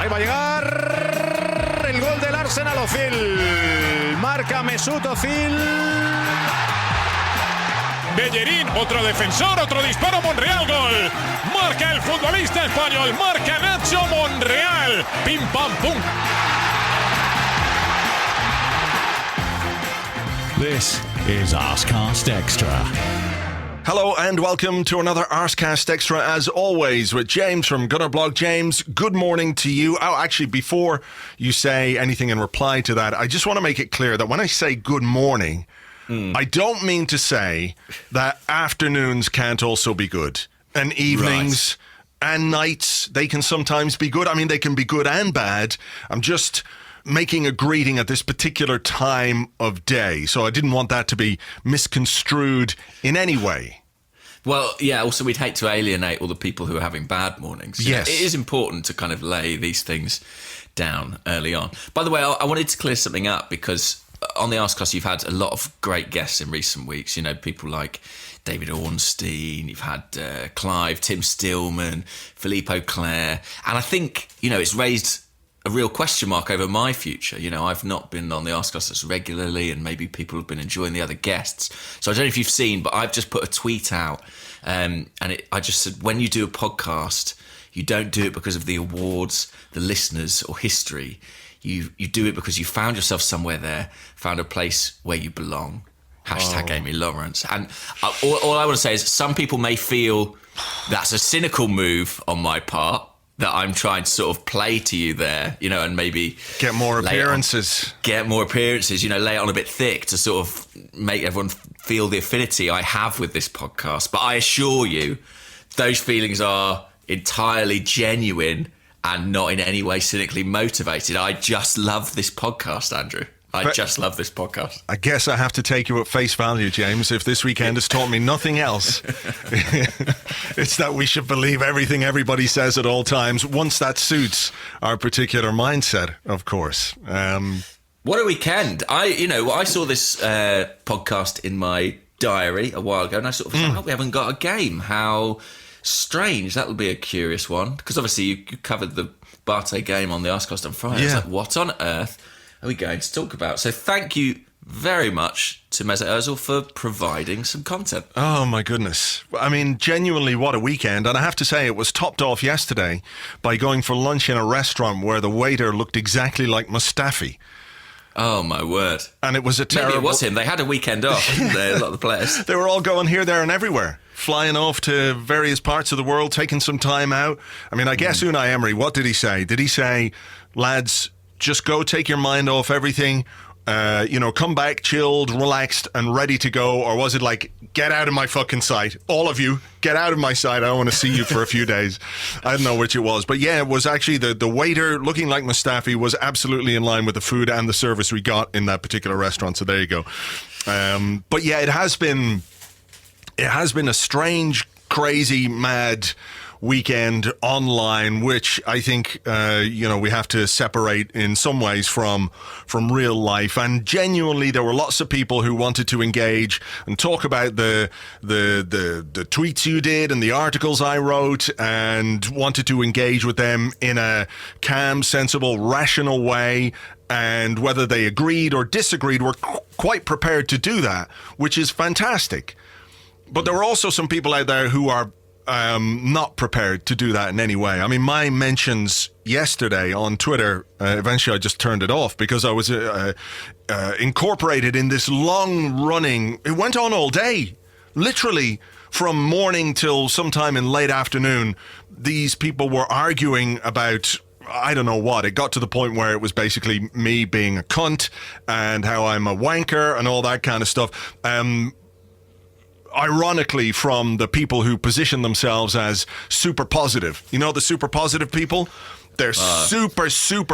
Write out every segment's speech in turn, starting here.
Ahí va a llegar el gol del Arsenal. Ozil. Marca Mesut Ozil. Bellerin, otro defensor, otro disparo, Monreal, gol. Marca el futbolista español, marca Nacho Monreal. Pim, pam, pum. This is Arsecast Extra. Hello and welcome to another Arsecast Extra, as always, with James from Gunnerblog. James, good morning to you. Oh, actually, before you say anything in reply to that, I just want to make it clear that when I say good morning, I don't mean to say that afternoons can't also be good, and evenings and nights, they can sometimes be good. I mean, they can be good and bad. I'm just making a greeting at this particular time of day, so I didn't want that to be misconstrued in any way. Well, yeah, also we'd hate to alienate all the people who are having bad mornings. Yes. It is important to kind of lay these things down early on. By the way, I wanted to clear something up, because on the Arsecast you've had a lot of great guests in recent weeks. You know, people like David Ornstein, you've had Clive, Tim Stillman, Philippe Auclair, and I think, you know, it's raised a real question mark over my future. You know, I've not been on the Arsecast as regularly, and maybe people have been enjoying the other guests. So I don't know if you've seen, but I've just put a tweet out, and I just said, when you do a podcast, you don't do it because of the awards, the listeners, or history. You do it because you found yourself somewhere there, found a place where you belong. Hashtag Amy Lawrence. And all I want to say is, some people may feel that's a cynical move on my part, that I'm trying to sort of play to you there, you know, and maybe Get more appearances, you know, lay it on a bit thick to sort of make everyone feel the affinity I have with this podcast. But I assure you, those feelings are entirely genuine and not in any way cynically motivated. I just love this podcast, Andrew. I just love this podcast. I guess I have to take you at face value, James. If this weekend has taught me nothing else, it's that we should believe everything everybody says at all times, once that suits our particular mindset, of course. What a weekend. I saw this podcast in my diary a while ago, and I sort of thought, we haven't got a game. How strange. That would be a curious one, because obviously you covered the Barté game on the Arsecast on Friday. Yeah. I was like, what on earth are we going to talk about? So thank you very much to Mesut Ozil for providing some content. Oh my goodness. I mean, genuinely, what a weekend. And I have to say, it was topped off yesterday by going for lunch in a restaurant where the waiter looked exactly like Mustafi. Oh my word. And it was a terrible... Maybe it was him. They had a weekend off, didn't they, a lot of the players? They were all going here, there and everywhere, flying off to various parts of the world, taking some time out. I mean, I guess Unai Emery, what did he say? Did he say, lads, just go, take your mind off everything, come back chilled, relaxed and ready to go? Or was it like, get out of my fucking sight, all of you, get out of my sight, I don't want to see you for a few days? I don't know which it was, but yeah, it was actually the waiter looking like Mustafi was absolutely in line with the food and the service we got in that particular restaurant, so there you go. But yeah, it has been a strange, crazy, mad weekend online, which I think we have to separate in some ways from real life. And genuinely, there were lots of people who wanted to engage and talk about the tweets you did and the articles I wrote, and wanted to engage with them in a calm, sensible, rational way. And whether they agreed or disagreed, were quite prepared to do that, which is fantastic. But there were also some people out there who are not prepared to do that in any way. I mean, my mentions yesterday on Twitter, eventually I just turned it off, because I was incorporated in this long-running... It went on all day, literally from morning till sometime in late afternoon. These people were arguing about... I don't know what. It got to the point where it was basically me being a cunt and how I'm a wanker and all that kind of stuff. Ironically, from the people who position themselves as super positive. You know, the super positive people? They're super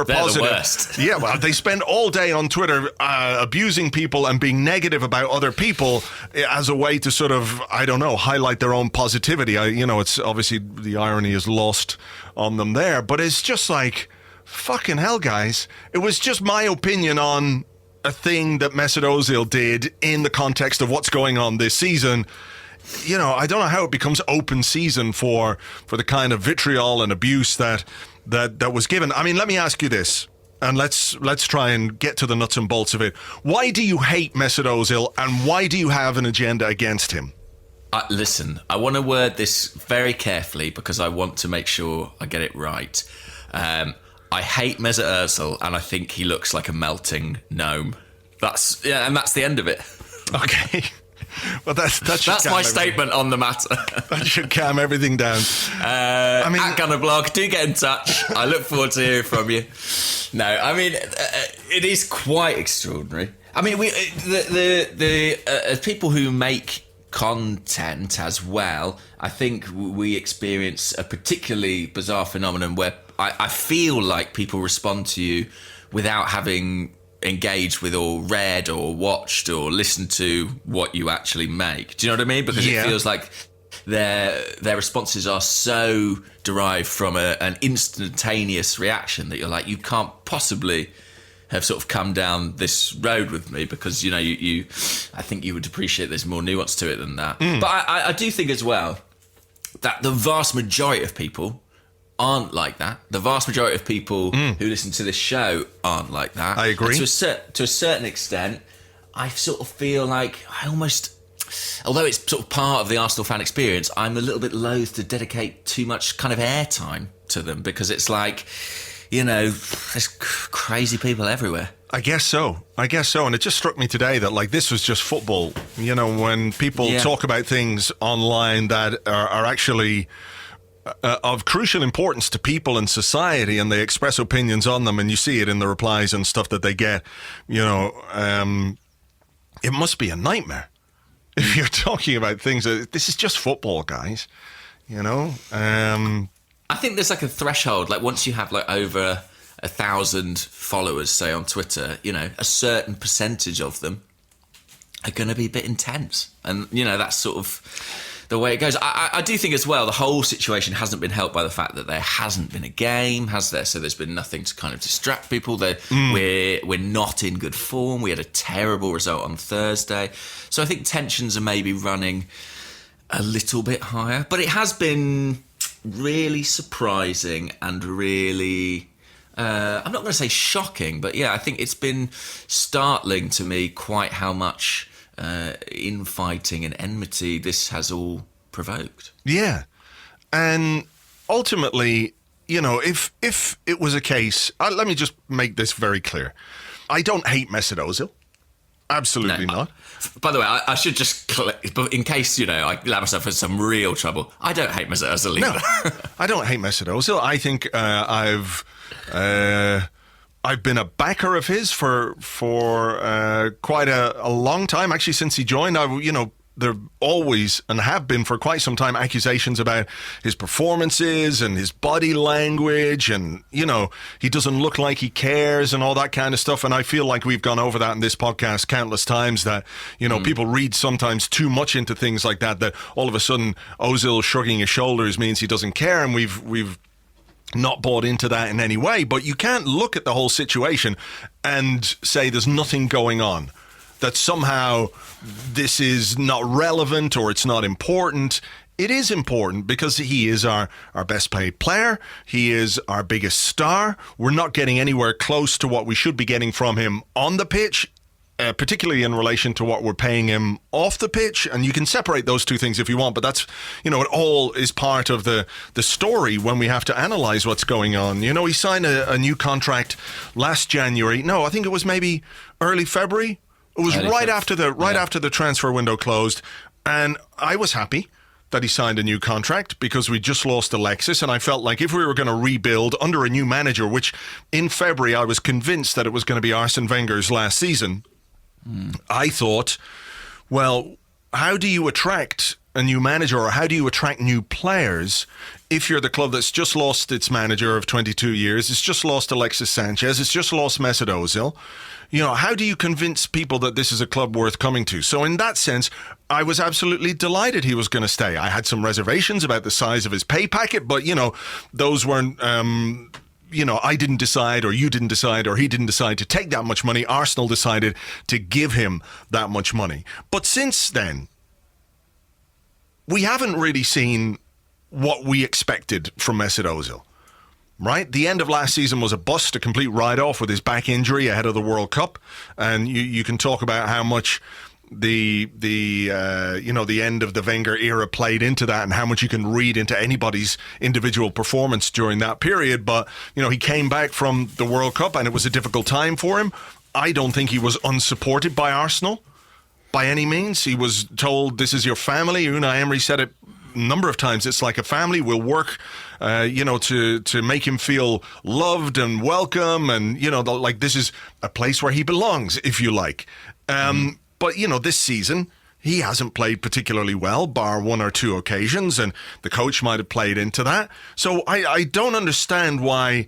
positive. The worst. Yeah, well, they spend all day on Twitter abusing people and being negative about other people as a way to sort of, I don't know, highlight their own positivity. It's obviously the irony is lost on them there, but it's just like, fucking hell, guys. It was just my opinion on a thing that Mesut Ozil did in the context of what's going on this season. I don't know how it becomes open season for the kind of vitriol and abuse that was given. I mean, let me ask you this, and let's try and get to the nuts and bolts of it. Why do you hate Mesut Ozil, and why do you have an agenda against him? Listen, I want to word this very carefully because I want to make sure I get it right. I hate Mesut Ozil, and I think he looks like a melting gnome. That's the end of it. Okay. Well, that's my statement on the matter. That should calm everything down. At Gunner Blog, do get in touch. I look forward to hearing from you. No, I mean, it is quite extraordinary. I mean, the people who make content as well, I think we experience a particularly bizarre phenomenon where I feel like people respond to you without having engaged with or read or watched or listened to what you actually make. Do you know what I mean? Because it feels like their responses are so derived from an instantaneous reaction that you're like, you can't possibly have sort of come down this road with me because, you I think you would appreciate there's more nuance to it than that. But I do think as well that the vast majority of people aren't like that. The vast majority of people who listen to this show aren't like that. I agree. And to a certain extent, I sort of feel like I almost, although it's sort of part of the Arsenal fan experience, I'm a little bit loath to dedicate too much kind of airtime to them because it's like, there's crazy people everywhere. I guess so. And it just struck me today that, like, this was just football. When people talk about things online that are actually of crucial importance to people in society, and they express opinions on them, and you see it in the replies and stuff that they get, it must be a nightmare if you're talking about things. This is just football, guys. I think there's like a threshold, like once you have like over 1,000 followers, say on Twitter, a certain percentage of them are going to be a bit intense. And, that's sort of the way it goes. I do think as well, the whole situation hasn't been helped by the fact that there hasn't been a game, has there? So there's been nothing to kind of distract people. We're not in good form. We had a terrible result on Thursday. So I think tensions are maybe running a little bit higher. But it has been really surprising and really, I'm not going to say shocking, but I think it's been startling to me quite how much infighting and enmity this has all provoked. Yeah. And ultimately, if it was a case, let me just make this very clear. I don't hate Mesut Ozil. Absolutely not. By the way, I should just, but in case, I allow myself in some real trouble, I don't hate Mesut Ozil either. No, I don't hate Mesut Ozil. I think I've been a backer of his for quite a long time, actually, since he joined. There always, and have been for quite some time, accusations about his performances and his body language, and he doesn't look like he cares and all that kind of stuff. And I feel like we've gone over that in this podcast countless times, that people read sometimes too much into things like that all of a sudden Ozil shrugging his shoulders means he doesn't care, and we've not bought into that in any way. But you can't look at the whole situation and say there's nothing going on, that somehow this is not relevant or it's not important. It is important because he is our best paid player. He is our biggest star. We're not getting anywhere close to what we should be getting from him on the pitch, particularly in relation to what we're paying him off the pitch. And you can separate those two things if you want, but that's, it all is part of the story when we have to analyze what's going on. He signed a new contract last January. No, I think it was maybe early February. It was right after the transfer window closed, and I was happy that he signed a new contract because we just lost Alexis, and I felt like if we were going to rebuild under a new manager, which in February I was convinced that it was going to be Arsene Wenger's last season, I thought, well, how do you attract a new manager, or how do you attract new players if you're the club that's just lost its manager of 22 years, it's just lost Alexis Sanchez, it's just lost Mesut Ozil? How do you convince people that this is a club worth coming to? So in that sense, I was absolutely delighted he was going to stay. I had some reservations about the size of his pay packet, but, those weren't, I didn't decide, or you didn't decide, or he didn't decide to take that much money. Arsenal decided to give him that much money. But since then, we haven't really seen what we expected from Mesut Ozil. Right? The end of last season was a bust, a complete write-off with his back injury ahead of the World Cup. And you can talk about how much the end of the Wenger era played into that and how much you can read into anybody's individual performance during that period. But, he came back from the World Cup and it was a difficult time for him. I don't think he was unsupported by Arsenal by any means. He was told, this is your family. Unai Emery said it a number of times. It's like a family. We'll work to make him feel loved and welcome, and like this is a place where he belongs, if you like. But this season he hasn't played particularly well, bar one or two occasions, and the coach might have played into that. So I don't understand why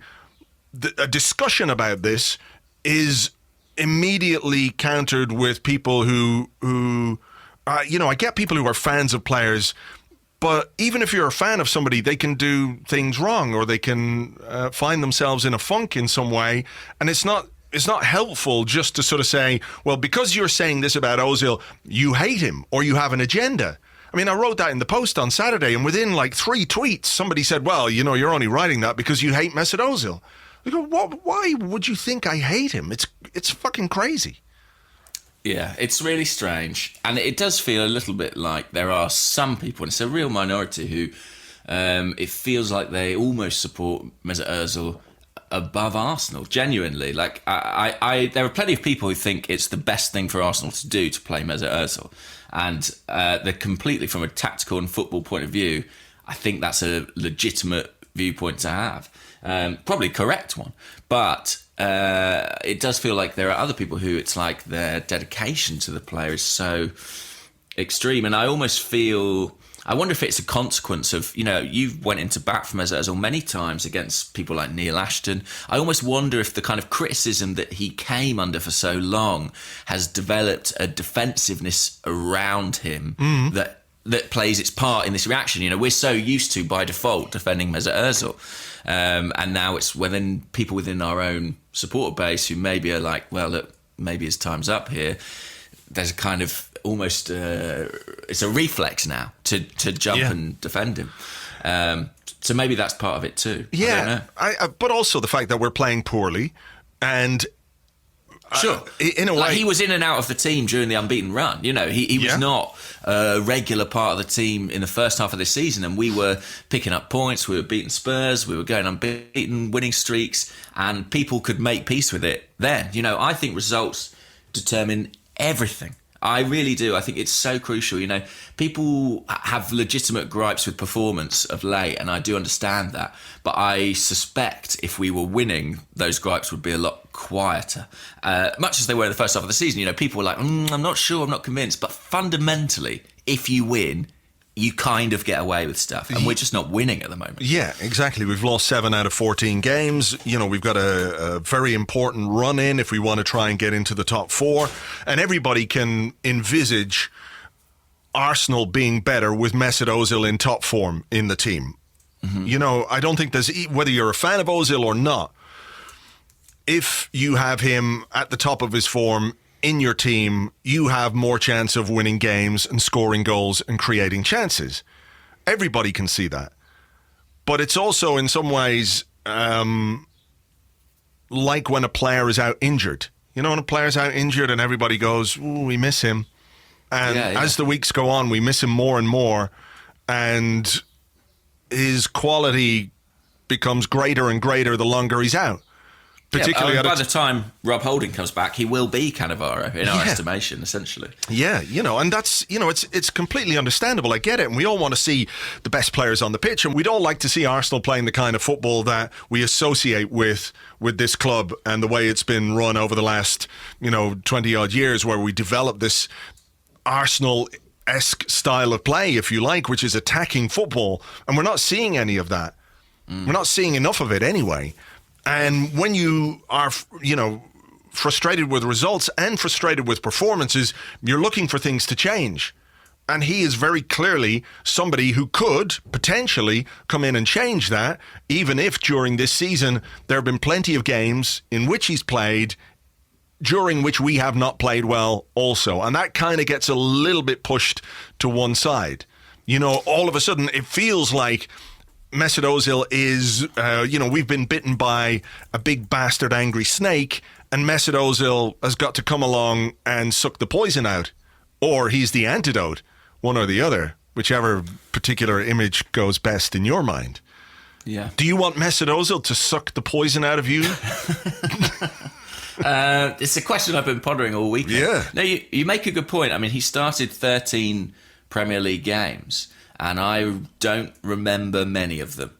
a discussion about this is immediately countered with people who I get people who are fans of players. But even if you're a fan of somebody, they can do things wrong, or they can find themselves in a funk in some way. And it's not helpful just to sort of say, well, because you're saying this about Ozil, you hate him or you have an agenda. I mean, I wrote that in the post on Saturday, and within like 3 tweets, somebody said, well, you're only writing that because you hate Mesut Ozil. I go, why would you think I hate him? It's fucking crazy. Yeah, it's really strange. And it does feel a little bit like there are some people, and it's a real minority, who it feels like they almost support Mesut Ozil above Arsenal, genuinely. Like, there are plenty of people who think it's the best thing for Arsenal to do to play Mesut Ozil. And they're completely, from a tactical and football point of view, I think that's a legitimate viewpoint to have. Probably correct one. But it does feel like there are other people who it's like their dedication to the player is so extreme. And I almost feel, I wonder if it's a consequence of, you went into bat for Mesut Ozil many times against people like Neil Ashton. I almost wonder if the kind of criticism that he came under for so long has developed a defensiveness around him that plays its part in this reaction. We're so used to, by default, defending Mesut Ozil. And now it's people within our own supporter base who maybe are like, well, look, maybe his time's up here. There's a kind of almost, it's a reflex now to jump and defend him. So maybe that's part of it too. Yeah, I don't know. But also the fact that we're playing poorly, and sure, in a way, like he was in and out of the team during the unbeaten run. He was not a regular part of the team in the first half of this season, and we were picking up points. We were beating Spurs. We were going unbeaten, winning streaks, and people could make peace with it then. I think results determine everything. I really do. I think it's so crucial. People have legitimate gripes with performance of late, and I do understand that. But I suspect if we were winning, those gripes would be a lot quieter, much as they were in the first half of the season. People were like, I'm not sure, I'm not convinced. But fundamentally, if you win, you kind of get away with stuff, and we're just not winning at the moment. Yeah, exactly. We've lost 7 out of 14 games. We've got a very important run in if we want to try and get into the top 4, and everybody can envisage Arsenal being better with Mesut Ozil in top form in the team. I don't think there's, whether you're a fan of Ozil or not, if you have him at the top of his form in your team, you have more chance of winning games and scoring goals and creating chances. Everybody can see that. But it's also in some ways like when a player is out injured. When a player's out injured and everybody goes, ooh, we miss him. And as the weeks go on, we miss him more and more. And his quality becomes greater and greater the longer he's out. Particularly by the time Rob Holding comes back, he will be Cannavaro in our estimation, essentially. Yeah, and that's, it's completely understandable. I get it. And we all want to see the best players on the pitch. And we'd all like to see Arsenal playing the kind of football that we associate with this club and the way it's been run over the last, 20-odd years, where we developed this Arsenal-esque style of play, if you like, which is attacking football. And we're not seeing any of that. We're not seeing enough of it anyway. And when you are, frustrated with results and frustrated with performances, you're looking for things to change. And he is very clearly somebody who could potentially come in and change that, even if during this season there have been plenty of games in which he's played during which we have not played well also. And that kind of gets a little bit pushed to one side. All of a sudden it feels like Mesut Ozil is, we've been bitten by a big bastard angry snake, and Mesut Ozil has got to come along and suck the poison out. Or he's the antidote, one or the other, whichever particular image goes best in your mind. Yeah. Do you want Mesut Ozil to suck the poison out of you? It's a question I've been pondering all week. Yeah. No, you make a good point. I mean, he started 13 Premier League games, and I don't remember many of them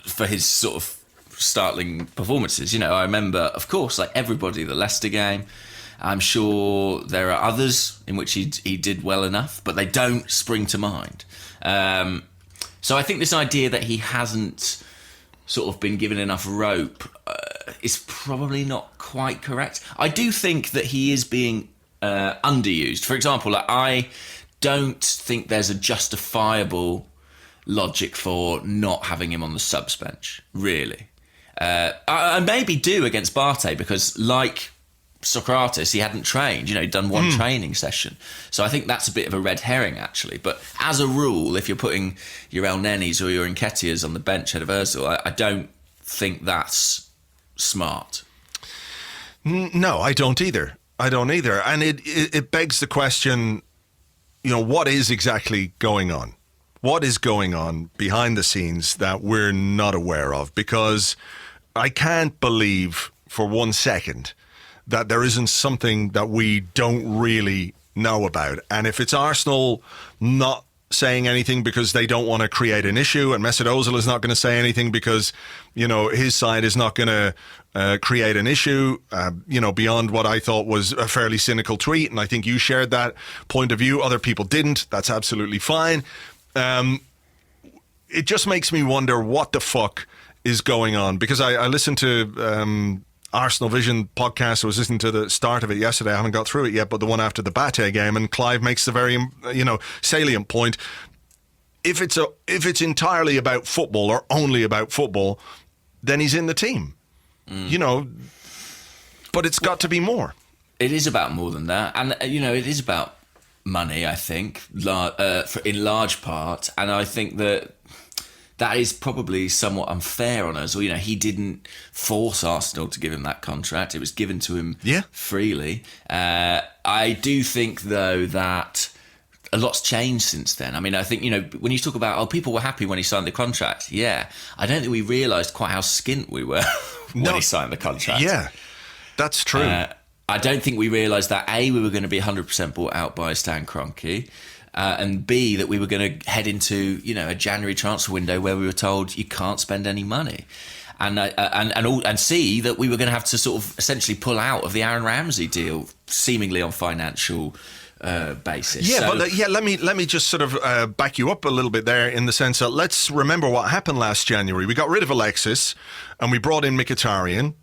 for his sort of startling performances. I remember, of course, like everybody, the Leicester game. I'm sure there are others in which he did well enough, but they don't spring to mind. So I think this idea that he hasn't sort of been given enough rope is probably not quite correct. I do think that he is being underused. For example, I don't think there's a justifiable logic for not having him on the subs bench, really. I maybe do against Barté because, like Socrates, he hadn't trained, he'd done one training session. So I think that's a bit of a red herring, actually. But as a rule, if you're putting your El Nenis or your Nketiahs on the bench ahead of Ozil, I don't think that's smart. No, I don't either. And it begs the question, what is exactly going on? What is going on behind the scenes that we're not aware of? Because I can't believe for 1 second that there isn't something that we don't really know about. And if it's Arsenal not saying anything because they don't want to create an issue, and Mesut Ozil is not going to say anything because, his side is not going to create an issue, beyond what I thought was a fairly cynical tweet. And I think you shared that point of view. Other people didn't. That's absolutely fine. It just makes me wonder what the fuck is going on, because I listened to Arsenal Vision podcast. I was listening to the start of it yesterday. I haven't got through it yet, but the one after the Bate game, and Clive makes the very salient point. If it's entirely about football or only about football, then he's in the team. But it's got to be more. It is about more than that, and it is about money, I think, in large part, and I think that is probably somewhat unfair on us. Or, he didn't force Arsenal to give him that contract. It was given to him freely. I do think, though, that a lot's changed since then. I mean, I think, when you talk about, people were happy when he signed the contract. Yeah. I don't think we realised quite how skint we were when he signed the contract. Yeah, that's true. I don't think we realised that, A, we were going to be 100% bought out by Stan Kroenke, and B, that we were going to head into, a January transfer window where we were told you can't spend any money. And C, that we were going to have to sort of essentially pull out of the Aaron Ramsey deal, seemingly on financial basis. Yeah, let me just sort of back you up a little bit there, in the sense that let's remember what happened last January. We got rid of Alexis and we brought in Mkhitaryan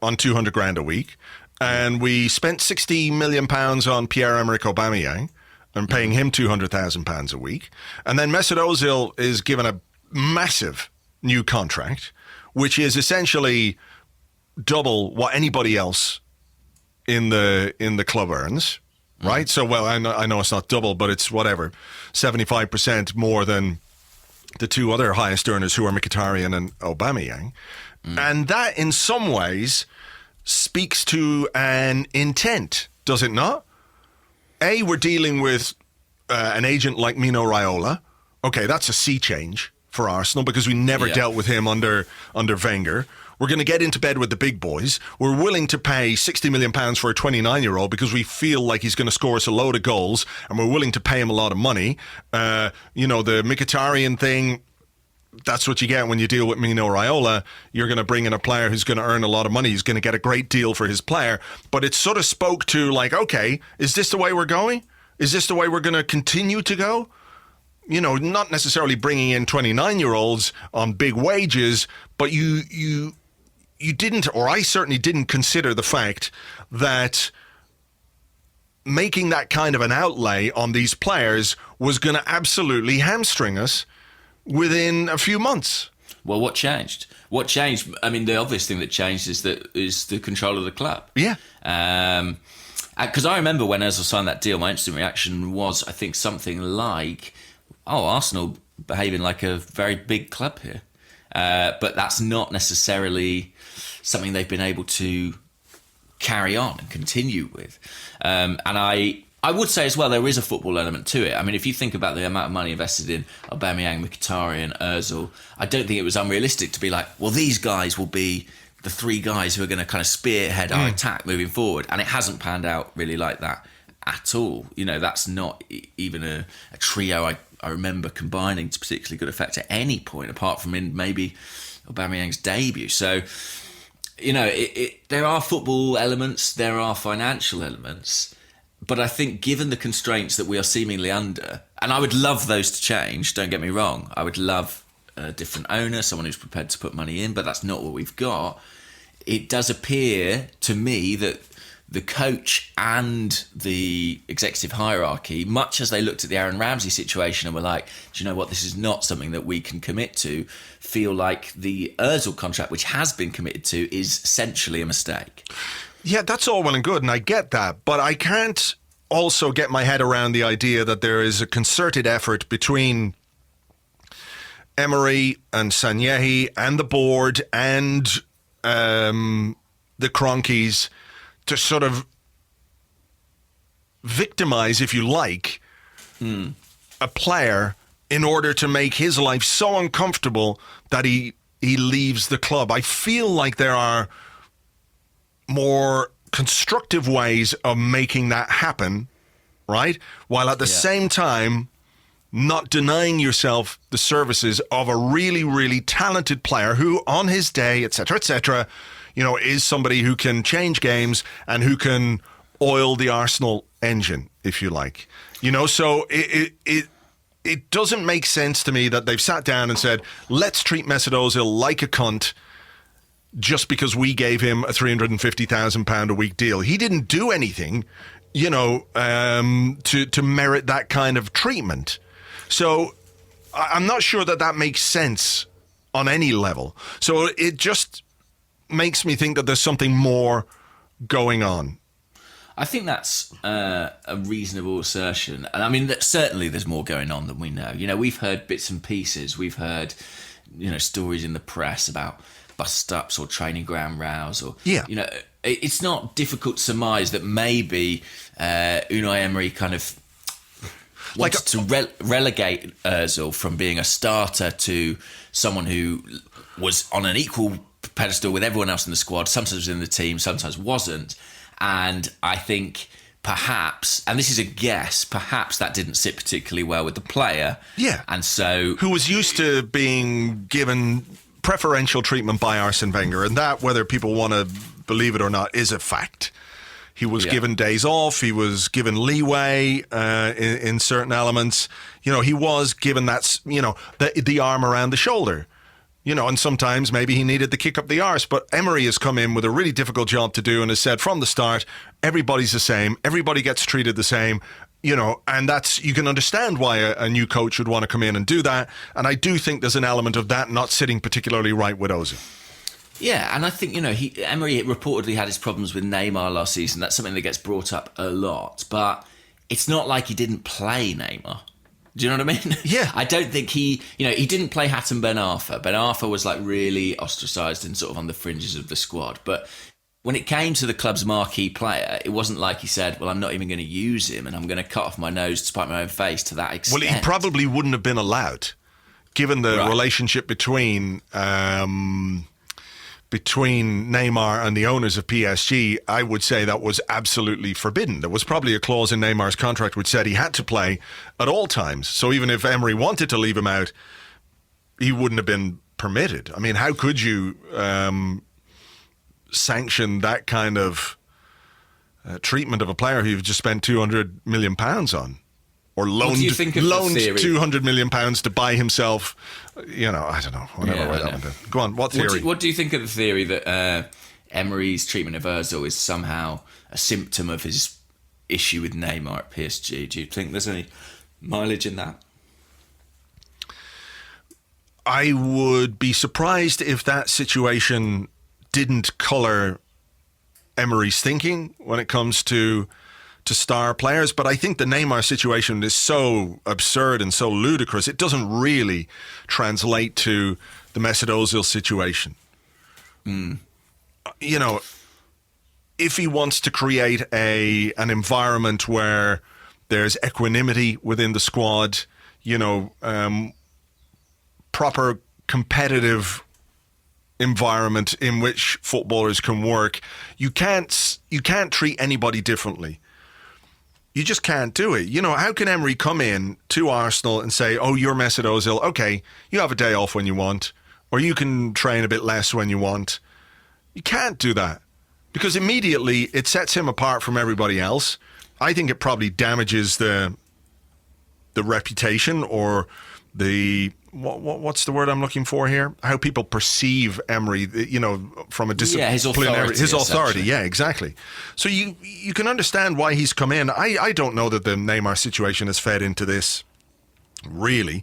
on 200 grand a week, and we spent £60 million on Pierre-Emerick Aubameyang and paying him £200,000 a week. And then Mesut Ozil is given a massive new contract, which is essentially double what anybody else in the club earns, right? So, well, I know it's not double, but it's whatever, 75% more than the two other highest earners, who are Mkhitaryan and Aubameyang. And that, in some ways, speaks to an intent, does it not? A, we're dealing with an agent like Mino Raiola. Okay, that's a sea change for Arsenal, because we never dealt with him under Wenger. We're going to get into bed with the big boys. We're willing to pay £60 million for a 29-year-old because we feel like he's going to score us a load of goals, and we're willing to pay him a lot of money. The Mkhitaryan thing, that's what you get when you deal with Mino Raiola. You're going to bring in a player who's going to earn a lot of money. He's going to get a great deal for his player. But it sort of spoke to, like, okay, is this the way we're going? Is this the way we're going to continue to go? Not necessarily bringing in 29-year-olds on big wages, but you didn't, or I certainly didn't, consider the fact that making that kind of an outlay on these players was going to absolutely hamstring us within a few months. Well, what changed? I mean, the obvious thing that changed is the control of the club. Yeah. Because I remember when Ozil signed that deal, my instant reaction was, I think, something like, Arsenal behaving like a very big club here. But that's not necessarily something they've been able to carry on and continue with. And I would say as well, there is a football element to it. I mean, if you think about the amount of money invested in Aubameyang, Mkhitaryan, Ozil, I don't think it was unrealistic to be like, well, these guys will be the three guys who are going to kind of spearhead our attack moving forward. And it hasn't panned out really like that at all. You know, that's not even a trio I remember combining to particularly good effect at any point, apart from in maybe Aubameyang's debut. So, you know, there are football elements, there are financial elements, but I think given the constraints that we are seemingly under, and I would love those to change, don't get me wrong, I would love a different owner, someone who's prepared to put money in, but that's not what we've got. It does appear to me that the coach and the executive hierarchy, much as they looked at the Aaron Ramsey situation and were like, do you know what, this is not something that we can commit to, feel like the Ozil contract, which has been committed to, is essentially a mistake. Yeah, that's all well and good, and I get that, but I can't also get my head around the idea that there is a concerted effort between Emery and Sanyehi and the board and the Kroenkes to sort of victimize, if you like, a player in order to make his life so uncomfortable that he leaves the club. I feel like there are more constructive ways of making that happen, right? While at the same time, not denying yourself the services of a really, really talented player who, on his day, etc., you know, is somebody who can change games and who can oil the Arsenal engine, if you like. You know, so it doesn't make sense to me that they've sat down and said, let's treat Mesut Ozil like a cunt just because we gave him a £350,000 a week deal. He didn't do anything, you know, to merit that kind of treatment. So I'm not sure that makes sense on any level. So it just makes me think that there's something more going on. I think that's a reasonable assertion. And I mean, certainly there's more going on than we know. You know, we've heard bits and pieces. We've heard, you know, stories in the press about bust-ups or training ground rows. Or, you know, it's not difficult to surmise that maybe Unai Emery kind of wanted to relegate Ozil from being a starter to someone who was on an equal pedestal with everyone else in the squad, sometimes was in the team, sometimes wasn't. And I think perhaps, and this is a guess, perhaps that didn't sit particularly well with the player. Yeah. And so... who was used to being given preferential treatment by Arsene Wenger, and that, whether people want to believe it or not, is a fact. He was given days off. He was given leeway in certain elements. You know, he was given that, you know, the arm around the shoulder. You know, and sometimes maybe he needed the kick up the arse. But Emery has come in with a really difficult job to do and has said from the start, everybody's the same. Everybody gets treated the same. You know, and that's, you can understand why a new coach would want to come in and do that. And I do think there's an element of that not sitting particularly right with Ozil. Yeah, and I think, you know, Emery reportedly had his problems with Neymar last season. That's something that gets brought up a lot. But it's not like he didn't play Neymar. Do you know what I mean? Yeah. I don't think he didn't play Hatem Ben Arfa. Ben Arfa was like really ostracised and sort of on the fringes of the squad. But when it came to the club's marquee player, it wasn't like he said, well, I'm not even going to use him and I'm going to cut off my nose to spite my own face to that extent. Well, he probably wouldn't have been allowed, given the relationship between Neymar and the owners of PSG. I would say that was absolutely forbidden. There was probably a clause in Neymar's contract which said he had to play at all times. So even if Emery wanted to leave him out, he wouldn't have been permitted. I mean, how could you sanction that kind of treatment of a player who you've just spent £200 million on? Or loaned £200 million to buy himself, you know, I don't know, whatever way that would do. Go on, what theory? What do you think of the theory that Emery's treatment of Ozil is somehow a symptom of his issue with Neymar at PSG? Do you think there's any mileage in that? I would be surprised if that situation didn't colour Emery's thinking when it comes to to star players. But I think the Neymar situation is so absurd and so ludicrous, it doesn't really translate to the Mesut Ozil situation. You know, if he wants to create an environment where there's equanimity within the squad, you know, proper competitive environment in which footballers can work, you can't treat anybody differently. You just can't do it. You know, how can Emery come in to Arsenal and say, oh, you're Mesut Ozil, okay, you have a day off when you want, or you can train a bit less when you want. You can't do that, because immediately it sets him apart from everybody else. I think it probably damages the reputation, or the what's the word I'm looking for here? How people perceive Emery, you know, from a disciplinary, his authority. Yeah, exactly. So you can understand why he's come in. I don't know that the Neymar situation has fed into this, really.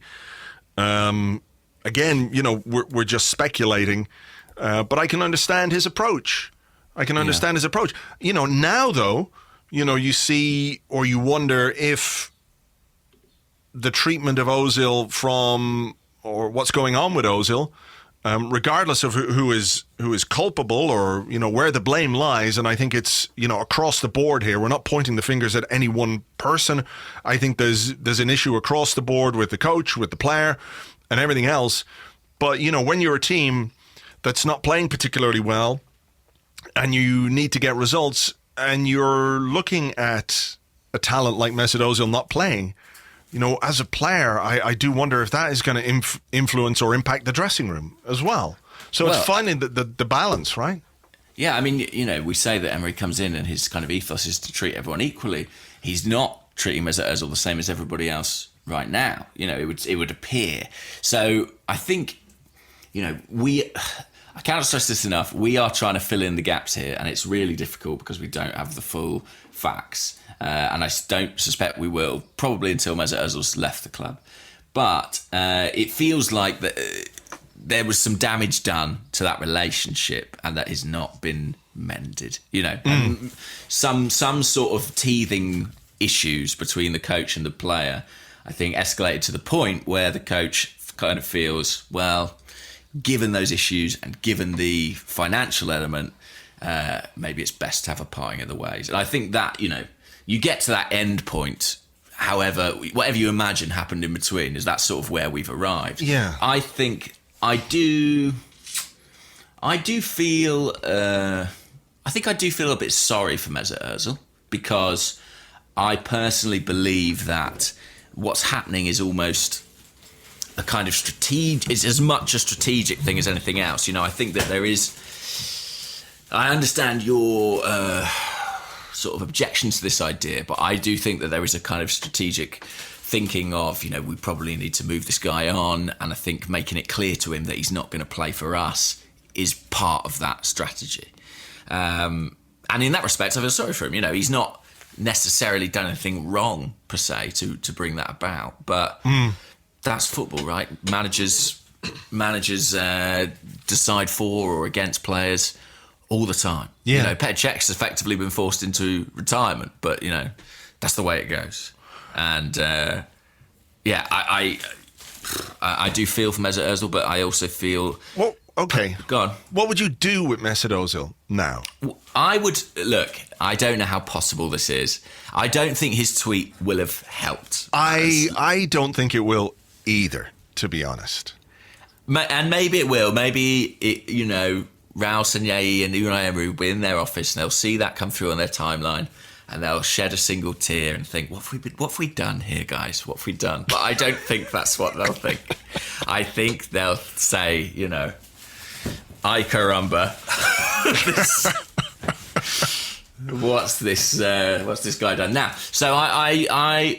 Again, you know, we're just speculating, but I can understand his approach. You know, now though, you know, you see, or you wonder if the treatment of Ozil or what's going on with Ozil, regardless of who is culpable, or, you know, where the blame lies. And I think it's, you know, across the board here. We're not pointing the fingers at any one person. I think there's an issue across the board with the coach, with the player, and everything else. But, you know, when you're a team that's not playing particularly well, and you need to get results, and you're looking at a talent like Mesut Ozil not playing, you know, as a player, I do wonder if that is going to influence or impact the dressing room as well. So it's finding the balance, right? Yeah, I mean, you know, we say that Emery comes in and his kind of ethos is to treat everyone equally. He's not treating Mesut Ozil the same as everybody else right now. You know, it would appear. So I think, you know, I can't stress this enough. We are trying to fill in the gaps here, and it's really difficult because we don't have the full facts. And I don't suspect we will, probably until Mesut Ozil's left the club. But it feels like that there was some damage done to that relationship, and that has not been mended. You know, and some sort of teething issues between the coach and the player, I think, escalated to the point where the coach kind of feels, well, given those issues and given the financial element, maybe it's best to have a parting of the ways. And I think that, you know, you get to that end point, however, whatever you imagine happened in between, is that sort of where we've arrived. Yeah. I think I do feel a bit sorry for Mesut Ozil, because I personally believe that what's happening is almost a kind of it's as much a strategic thing as anything else. You know, I think that I understand your sort of objections to this idea, but I do think that there is a kind of strategic thinking of, you know, we probably need to move this guy on, and I think making it clear to him that he's not going to play for us is part of that strategy. And in that respect, I feel sorry for him. You know, he's not necessarily done anything wrong per se to bring that about, but that's football, right? Managers decide for or against players all the time. Yeah. You know, Petr Cech's effectively been forced into retirement, but, you know, that's the way it goes. And yeah, I do feel for Mesut Ozil, but I also feel. Well, okay. Go on. What would you do with Mesut Ozil now? I would look. I don't know how possible this is. I don't think his tweet will have helped. I don't think it will either, to be honest. And maybe it will. Maybe it, you know, Raul Sanllehi and Unai Emery will be in their office and they'll see that come through on their timeline, and they'll shed a single tear and think, what have we done here, guys? What have we done? But I don't think that's what they'll think. I think they'll say, you know, ay caramba, what's this guy done now? So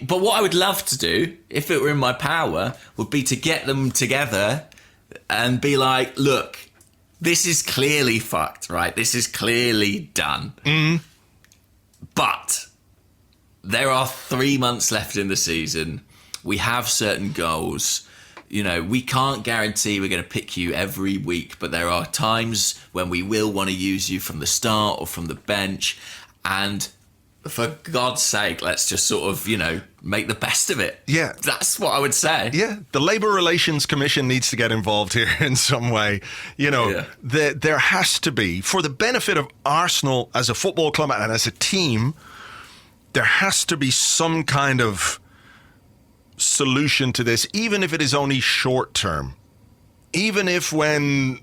but what I would love to do, if it were in my power, would be to get them together and be like, look, this is clearly fucked, right? This is clearly done. But there are 3 months left in the season. We have certain goals. You know, we can't guarantee we're going to pick you every week, but there are times when we will want to use you from the start or from the bench. And for God's sake, let's just sort of, make the best of it. Yeah. That's what I would say. Yeah. The Labour Relations Commission needs to get involved here in some way. There has to be, for the benefit of Arsenal as a football club and as a team, there has to be some kind of solution to this, even if it is only short term. Even if when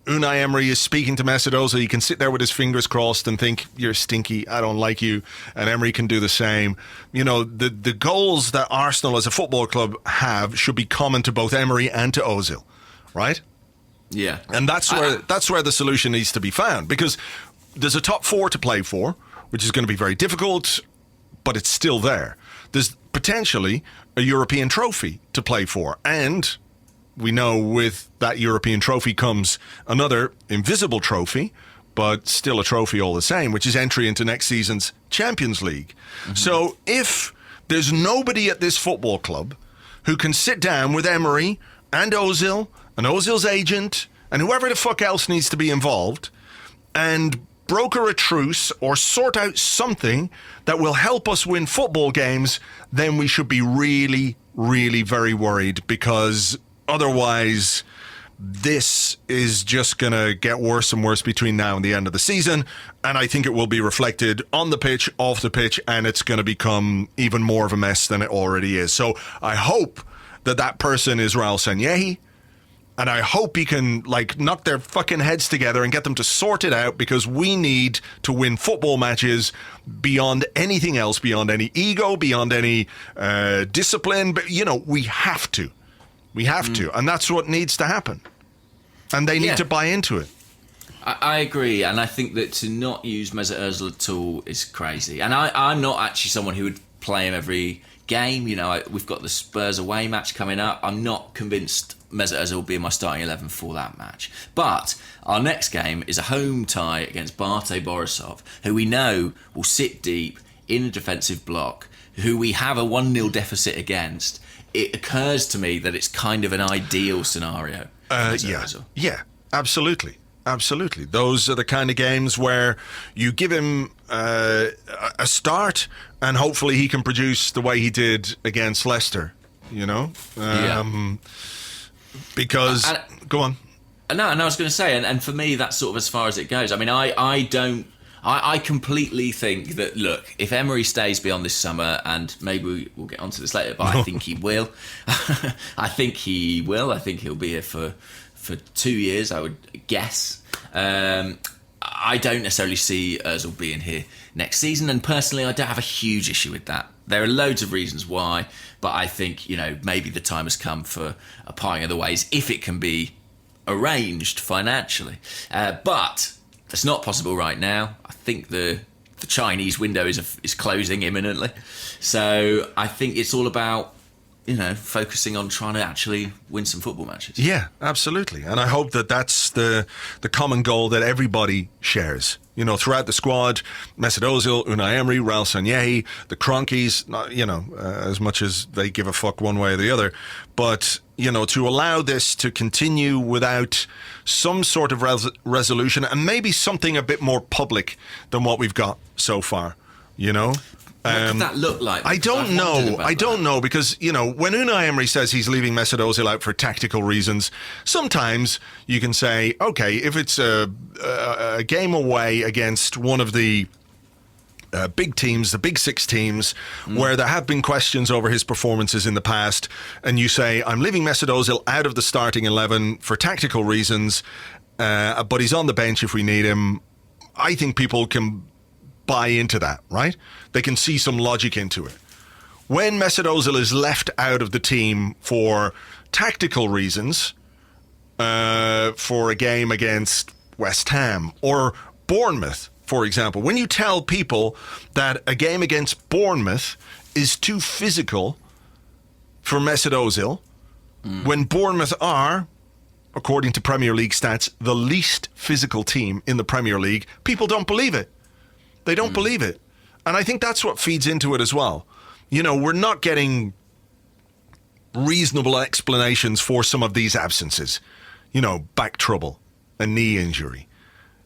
Unai Emery is speaking to Mesut Ozil, he can sit there with his fingers crossed and think, you're stinky, I don't like you, and Emery can do the same. The goals that Arsenal as a football club have should be common to both Emery and to Ozil, right? Yeah. And that's where the solution needs to be found, because there's a top 4 to play for, which is going to be very difficult, but it's still there. There's potentially a European trophy to play for, and we know with that European trophy comes another invisible trophy, but still a trophy all the same, which is entry into next season's Champions League. Mm-hmm. So if there's nobody at this football club who can sit down with Emery and Ozil's agent, and whoever the fuck else needs to be involved, and broker a truce or sort out something that will help us win football games, then we should be really, really very worried, because otherwise, this is just going to get worse and worse between now and the end of the season. And I think it will be reflected on the pitch, off the pitch, and it's going to become even more of a mess than it already is. So I hope that person is Raul Sanllehi. And I hope he can knock their fucking heads together and get them to sort it out, because we need to win football matches beyond anything else, beyond any ego, beyond any discipline. But, we have to. We have to, and that's what needs to happen. And they need to buy into it. I agree, and I think that to not use Mesut Ozil at all is crazy. And I'm not actually someone who would play him every game. We've got the Spurs away match coming up. I'm not convinced Mesut Ozil will be in my starting 11 for that match. But our next game is a home tie against Bate Borisov, who we know will sit deep in a defensive block, who we have a 1-0 deficit against. It occurs to me that it's kind of an ideal scenario. Yeah, absolutely. Absolutely. Those are the kind of games where you give him a start and hopefully he can produce the way he did against Leicester, because... go on. No, I was going to say, and for me, that's sort of as far as it goes. I mean, I completely think that, look, if Emery stays beyond this summer, and maybe we'll get onto this later, but I think he will. I think he'll be here for 2 years, I would guess. I don't necessarily see Ozil being here next season, and personally, I don't have a huge issue with that. There are loads of reasons why, but I think, maybe the time has come for a parting of the ways, if it can be arranged financially. But it's not possible right now. I think the Chinese window is closing imminently. So I think it's all about, focusing on trying to actually win some football matches. Yeah, absolutely. And I hope that that's the common goal that everybody shares. Throughout the squad, Mesut Ozil, Unai Emery, Raul Sanllehi, the Kroenkes, as much as they give a fuck one way or the other. But, to allow this to continue without some sort of resolution, and maybe something a bit more public than what we've got so far, What could that look like? I don't know, because, when Unai Emery says he's leaving Mesut Ozil out for tactical reasons, sometimes you can say, okay, if it's a game away against one of the big teams, the big 6 teams, where there have been questions over his performances in the past, and you say, I'm leaving Mesut Ozil out of the starting 11 for tactical reasons, but he's on the bench if we need him. I think people can buy into that, right? They can see some logic into it. When Mesut Ozil is left out of the team for tactical reasons, for a game against West Ham or Bournemouth, for example, when you tell people that a game against Bournemouth is too physical for Mesut Ozil, when Bournemouth are, according to Premier League stats, the least physical team in the Premier League, people don't believe it. They don't believe it. And I think that's what feeds into it as well. We're not getting reasonable explanations for some of these absences. Back trouble, a knee injury,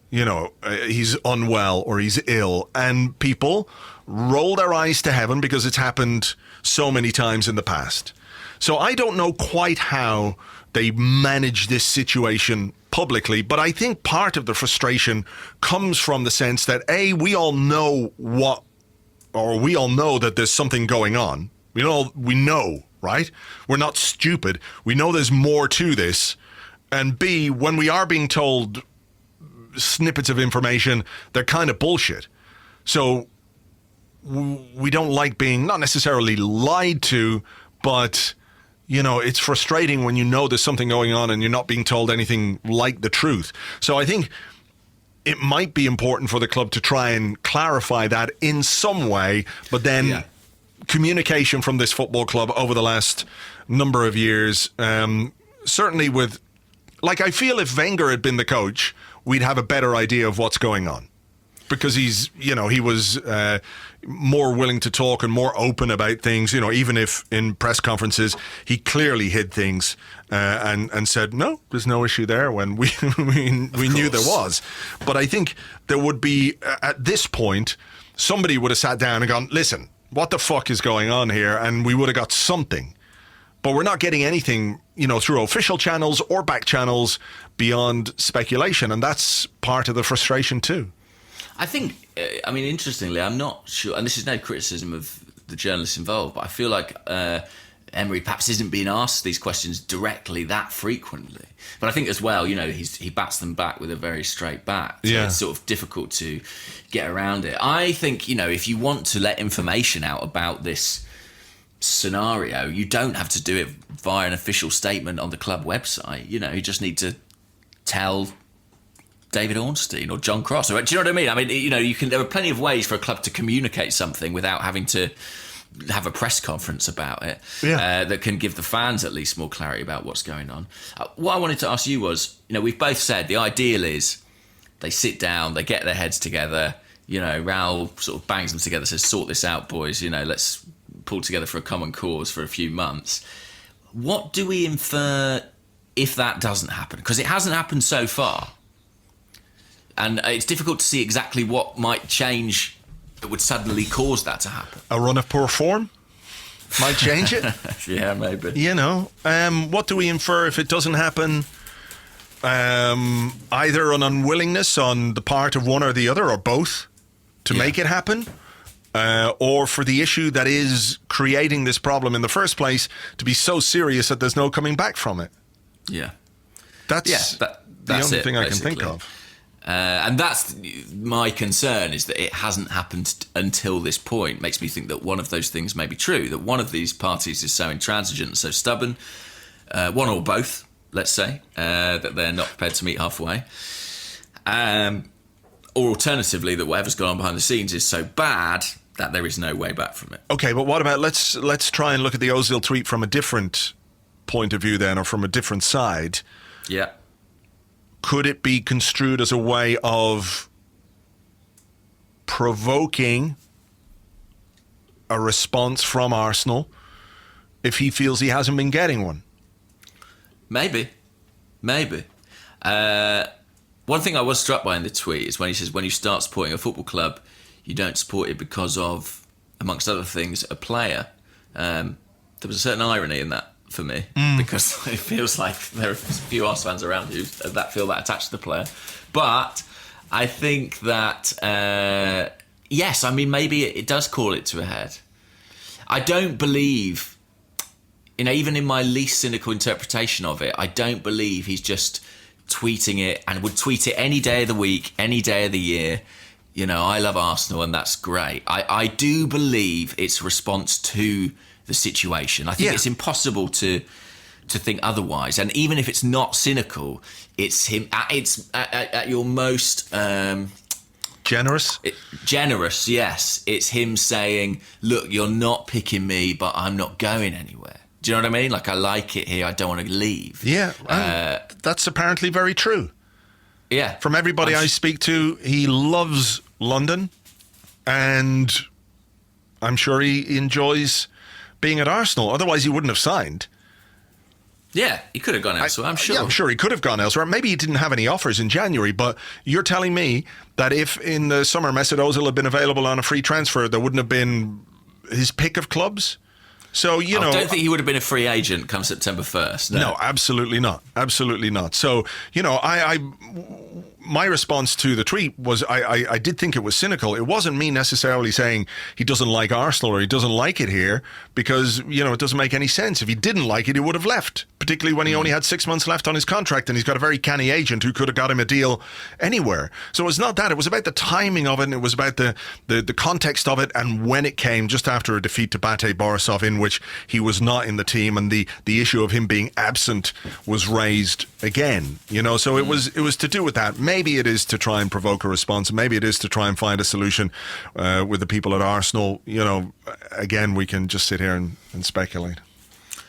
he's unwell or he's ill, and people roll their eyes to heaven because it's happened so many times in the past. So I don't know quite how they manage this situation publicly, but I think part of the frustration comes from the sense that, A, we all know that there's something going on. We know, right? We're not stupid. We know there's more to this. And B, when we are being told snippets of information, they're kind of bullshit. So we don't like being not necessarily lied to, but it's frustrating when you know there's something going on and you're not being told anything like the truth. So I think it might be important for the club to try and clarify that in some way, but then communication from this football club over the last number of years, certainly with, I feel if Wenger had been the coach, we'd have a better idea of what's going on. Because he was more willing to talk and more open about things, even if in press conferences he clearly hid things and said, no, there's no issue there when we knew there was. But I think there would be, at this point, somebody would have sat down and gone, listen, what the fuck is going on here? And we would have got something. But we're not getting anything, through official channels or back channels beyond speculation. And that's part of the frustration too. I think, interestingly, I'm not sure, and this is no criticism of the journalists involved, but I feel like Emery perhaps isn't being asked these questions directly that frequently. But I think as well, he bats them back with a very straight bat. So it's sort of difficult to get around it. I think, if you want to let information out about this scenario, you don't have to do it via an official statement on the club website. You just need to tell David Ornstein or John Cross. Do you know what I mean? There are plenty of ways for a club to communicate something without having to have a press conference about it that can give the fans at least more clarity about what's going on. What I wanted to ask you was, we've both said the ideal is they sit down, they get their heads together, Raul sort of bangs them together, says, sort this out, boys, let's pull together for a common cause for a few months. What do we infer if that doesn't happen? Because it hasn't happened so far. And it's difficult to see exactly what might change that would suddenly cause that to happen. A run of poor form might change it. Yeah, maybe. What do we infer if it doesn't happen? Either an unwillingness on the part of one or the other, or both, to make it happen, or for the issue that is creating this problem in the first place to be so serious that there's no coming back from it. Yeah. That's the only thing I can think of. And that's my concern, is that it hasn't happened until this point. Makes me think that one of those things may be true, that one of these parties is so intransigent, so stubborn, one or both, let's say, that they're not prepared to meet halfway. Or alternatively, that whatever's gone on behind the scenes is so bad that there is no way back from it. Okay, but what about, let's try and look at the Ozil tweet from a different point of view then, or from a different side. Yeah. Could it be construed as a way of provoking a response from Arsenal if he feels he hasn't been getting one? Maybe. One thing I was struck by in the tweet is when he says, when you start supporting a football club, you don't support it because of, amongst other things, a player. There was a certain irony in that for me, because it feels like there are a few Arsenal fans around who feel that attached to the player. But I think that, yes, maybe it does call it to a head. I don't believe, even in my least cynical interpretation of it, I don't believe he's just tweeting it and would tweet it any day of the week, any day of the year. I love Arsenal and that's great. I do believe it's a response to the situation. I think it's impossible to think otherwise. And even if it's not cynical, it's him. It's at your most generous. Generous, yes. It's him saying, "Look, you're not picking me, but I'm not going anywhere." Do you know what I mean? I like it here. I don't want to leave. Yeah, that's apparently very true. Yeah. From everybody I speak to, he loves London, and I'm sure he enjoys being at Arsenal. Otherwise, he wouldn't have signed. Yeah, he could have gone elsewhere, I'm sure. Yeah, I'm sure he could have gone elsewhere. Maybe he didn't have any offers in January, but you're telling me that if in the summer Mesut Ozil had been available on a free transfer, there wouldn't have been his pick of clubs? So, I don't think he would have been a free agent come September 1st. No, absolutely not. Absolutely not. So, my response to the tweet was I did think it was cynical. It wasn't me necessarily saying he doesn't like Arsenal or he doesn't like it here because, it doesn't make any sense. If he didn't like it, he would have left, particularly when he only had 6 months left on his contract and he's got a very canny agent who could have got him a deal anywhere. So it was not that. It was about the timing of it and it was about the context of it and when it came just after a defeat to Bate Borisov in which he was not in the team and the issue of him being absent was raised again. So it was to do with that. Maybe it is to try and provoke a response. Maybe it is to try and find a solution with the people at Arsenal. Again, we can just sit here and speculate.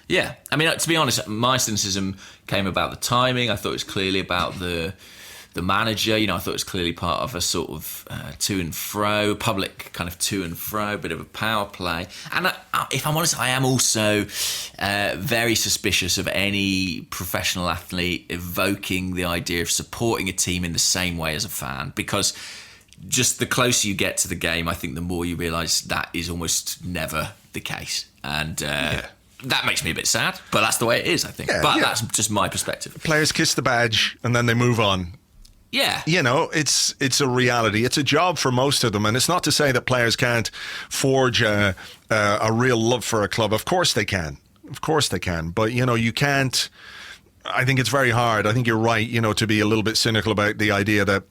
Yeah. I mean, to be honest, my cynicism came about the timing. I thought it was clearly about the manager. I thought it was clearly part of a sort of to and fro, public kind of to and fro, bit of a power play. And if I'm honest, I am also very suspicious of any professional athlete evoking the idea of supporting a team in the same way as a fan, because just the closer you get to the game, I think the more you realise that is almost never the case. And that makes me a bit sad, but that's the way it is, I think. That's just my perspective. Players kiss the badge and then they move on. Yeah. It's a reality. It's a job for most of them. And it's not to say that players can't forge a real love for a club. Of course they can. Of course they can. But, you can't. I think it's very hard. I think you're right, to be a little bit cynical about the idea that,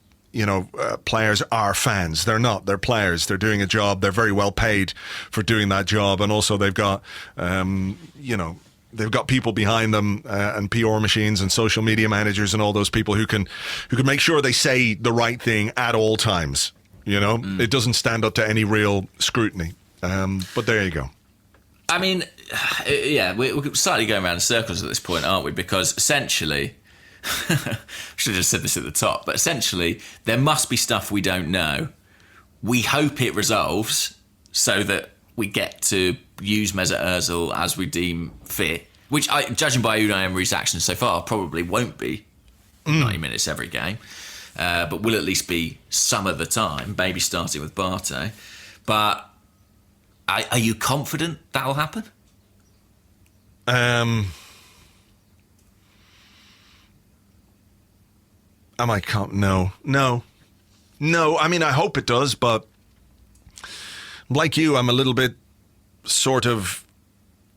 players are fans. They're not. They're players. They're doing a job. They're very well paid for doing that job. And also they've got, they've got people behind them and PR machines and social media managers and all those people who can make sure they say the right thing at all times. It doesn't stand up to any real scrutiny. But there you go. I mean, we're slightly going around in circles at this point, aren't we? Because essentially, I should have just said this at the top, but essentially there must be stuff we don't know. We hope it resolves so that we get to use Mesut Ozil as we deem fit, which, judging by Unai Emery's actions so far, probably won't be 90 minutes every game, but will at least be some of the time, maybe starting with Bate. But are you confident that'll happen? No. I mean, I hope it does, but like you, I'm a little bit sort of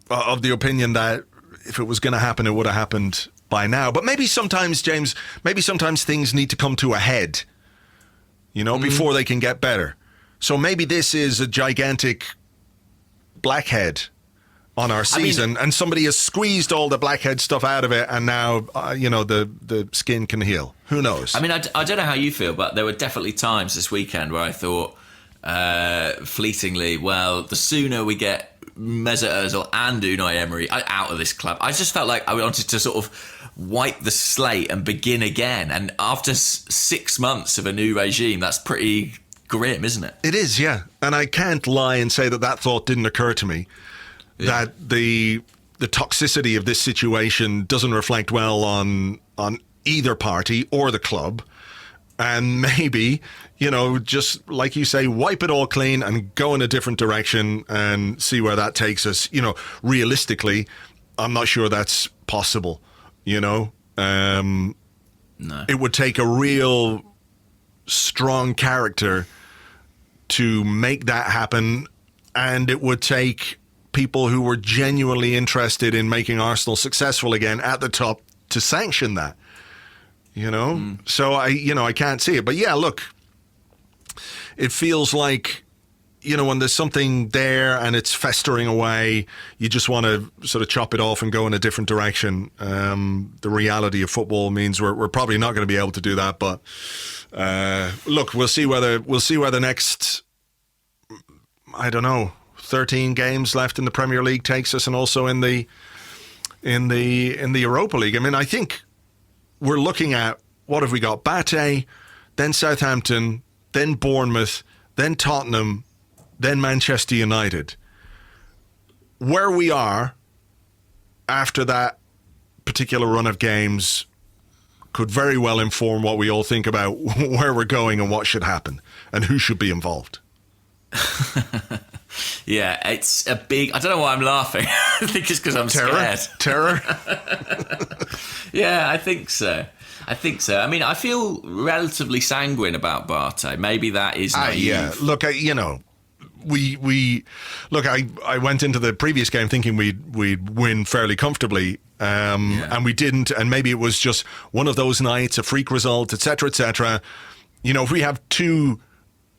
the opinion that if it was going to happen, it would have happened by now. But maybe sometimes, James, things need to come to a head, before they can get better. So maybe this is a gigantic blackhead on our season, and somebody has squeezed all the blackhead stuff out of it, and now, the skin can heal. Who knows? I mean, I don't know how you feel, but there were definitely times this weekend where I thought, fleetingly, well, the sooner we get Mesut Ozil and Unai Emery out of this club, I just felt like I wanted to sort of wipe the slate and begin again. And after 6 months of a new regime, that's pretty grim, isn't it? It is, yeah. And I can't lie and say that thought didn't occur to me. Yeah. That the toxicity of this situation doesn't reflect well on either party or the club. And maybe, just like you say, wipe it all clean and go in a different direction and see where that takes us. Realistically, I'm not sure that's possible, No. It would take a real strong character to make that happen. And it would take people who were genuinely interested in making Arsenal successful again at the top to sanction that. So I can't see it. But yeah, look, it feels like, when there's something there and it's festering away, you just want to sort of chop it off and go in a different direction. The reality of football means we're probably not going to be able to do that. But look, we'll see where the next, 13 games left in the Premier League takes us, and also in the Europa League. I mean, I think we're looking at, what have we got? Bate, then Southampton, then Bournemouth, then Tottenham, then Manchester United. Where we are after that particular run of games could very well inform what we all think about where we're going and what should happen and who should be involved. Yeah, it's a big... I don't know why I'm laughing. I think it's because I'm scared. Terror? Yeah, I think so. I mean, I feel relatively sanguine about Barté. Maybe that is naive. Yeah, look, we look. I went into the previous game thinking we'd win fairly comfortably, and we didn't. And maybe it was just one of those nights, a freak result, etc., etc. If we have two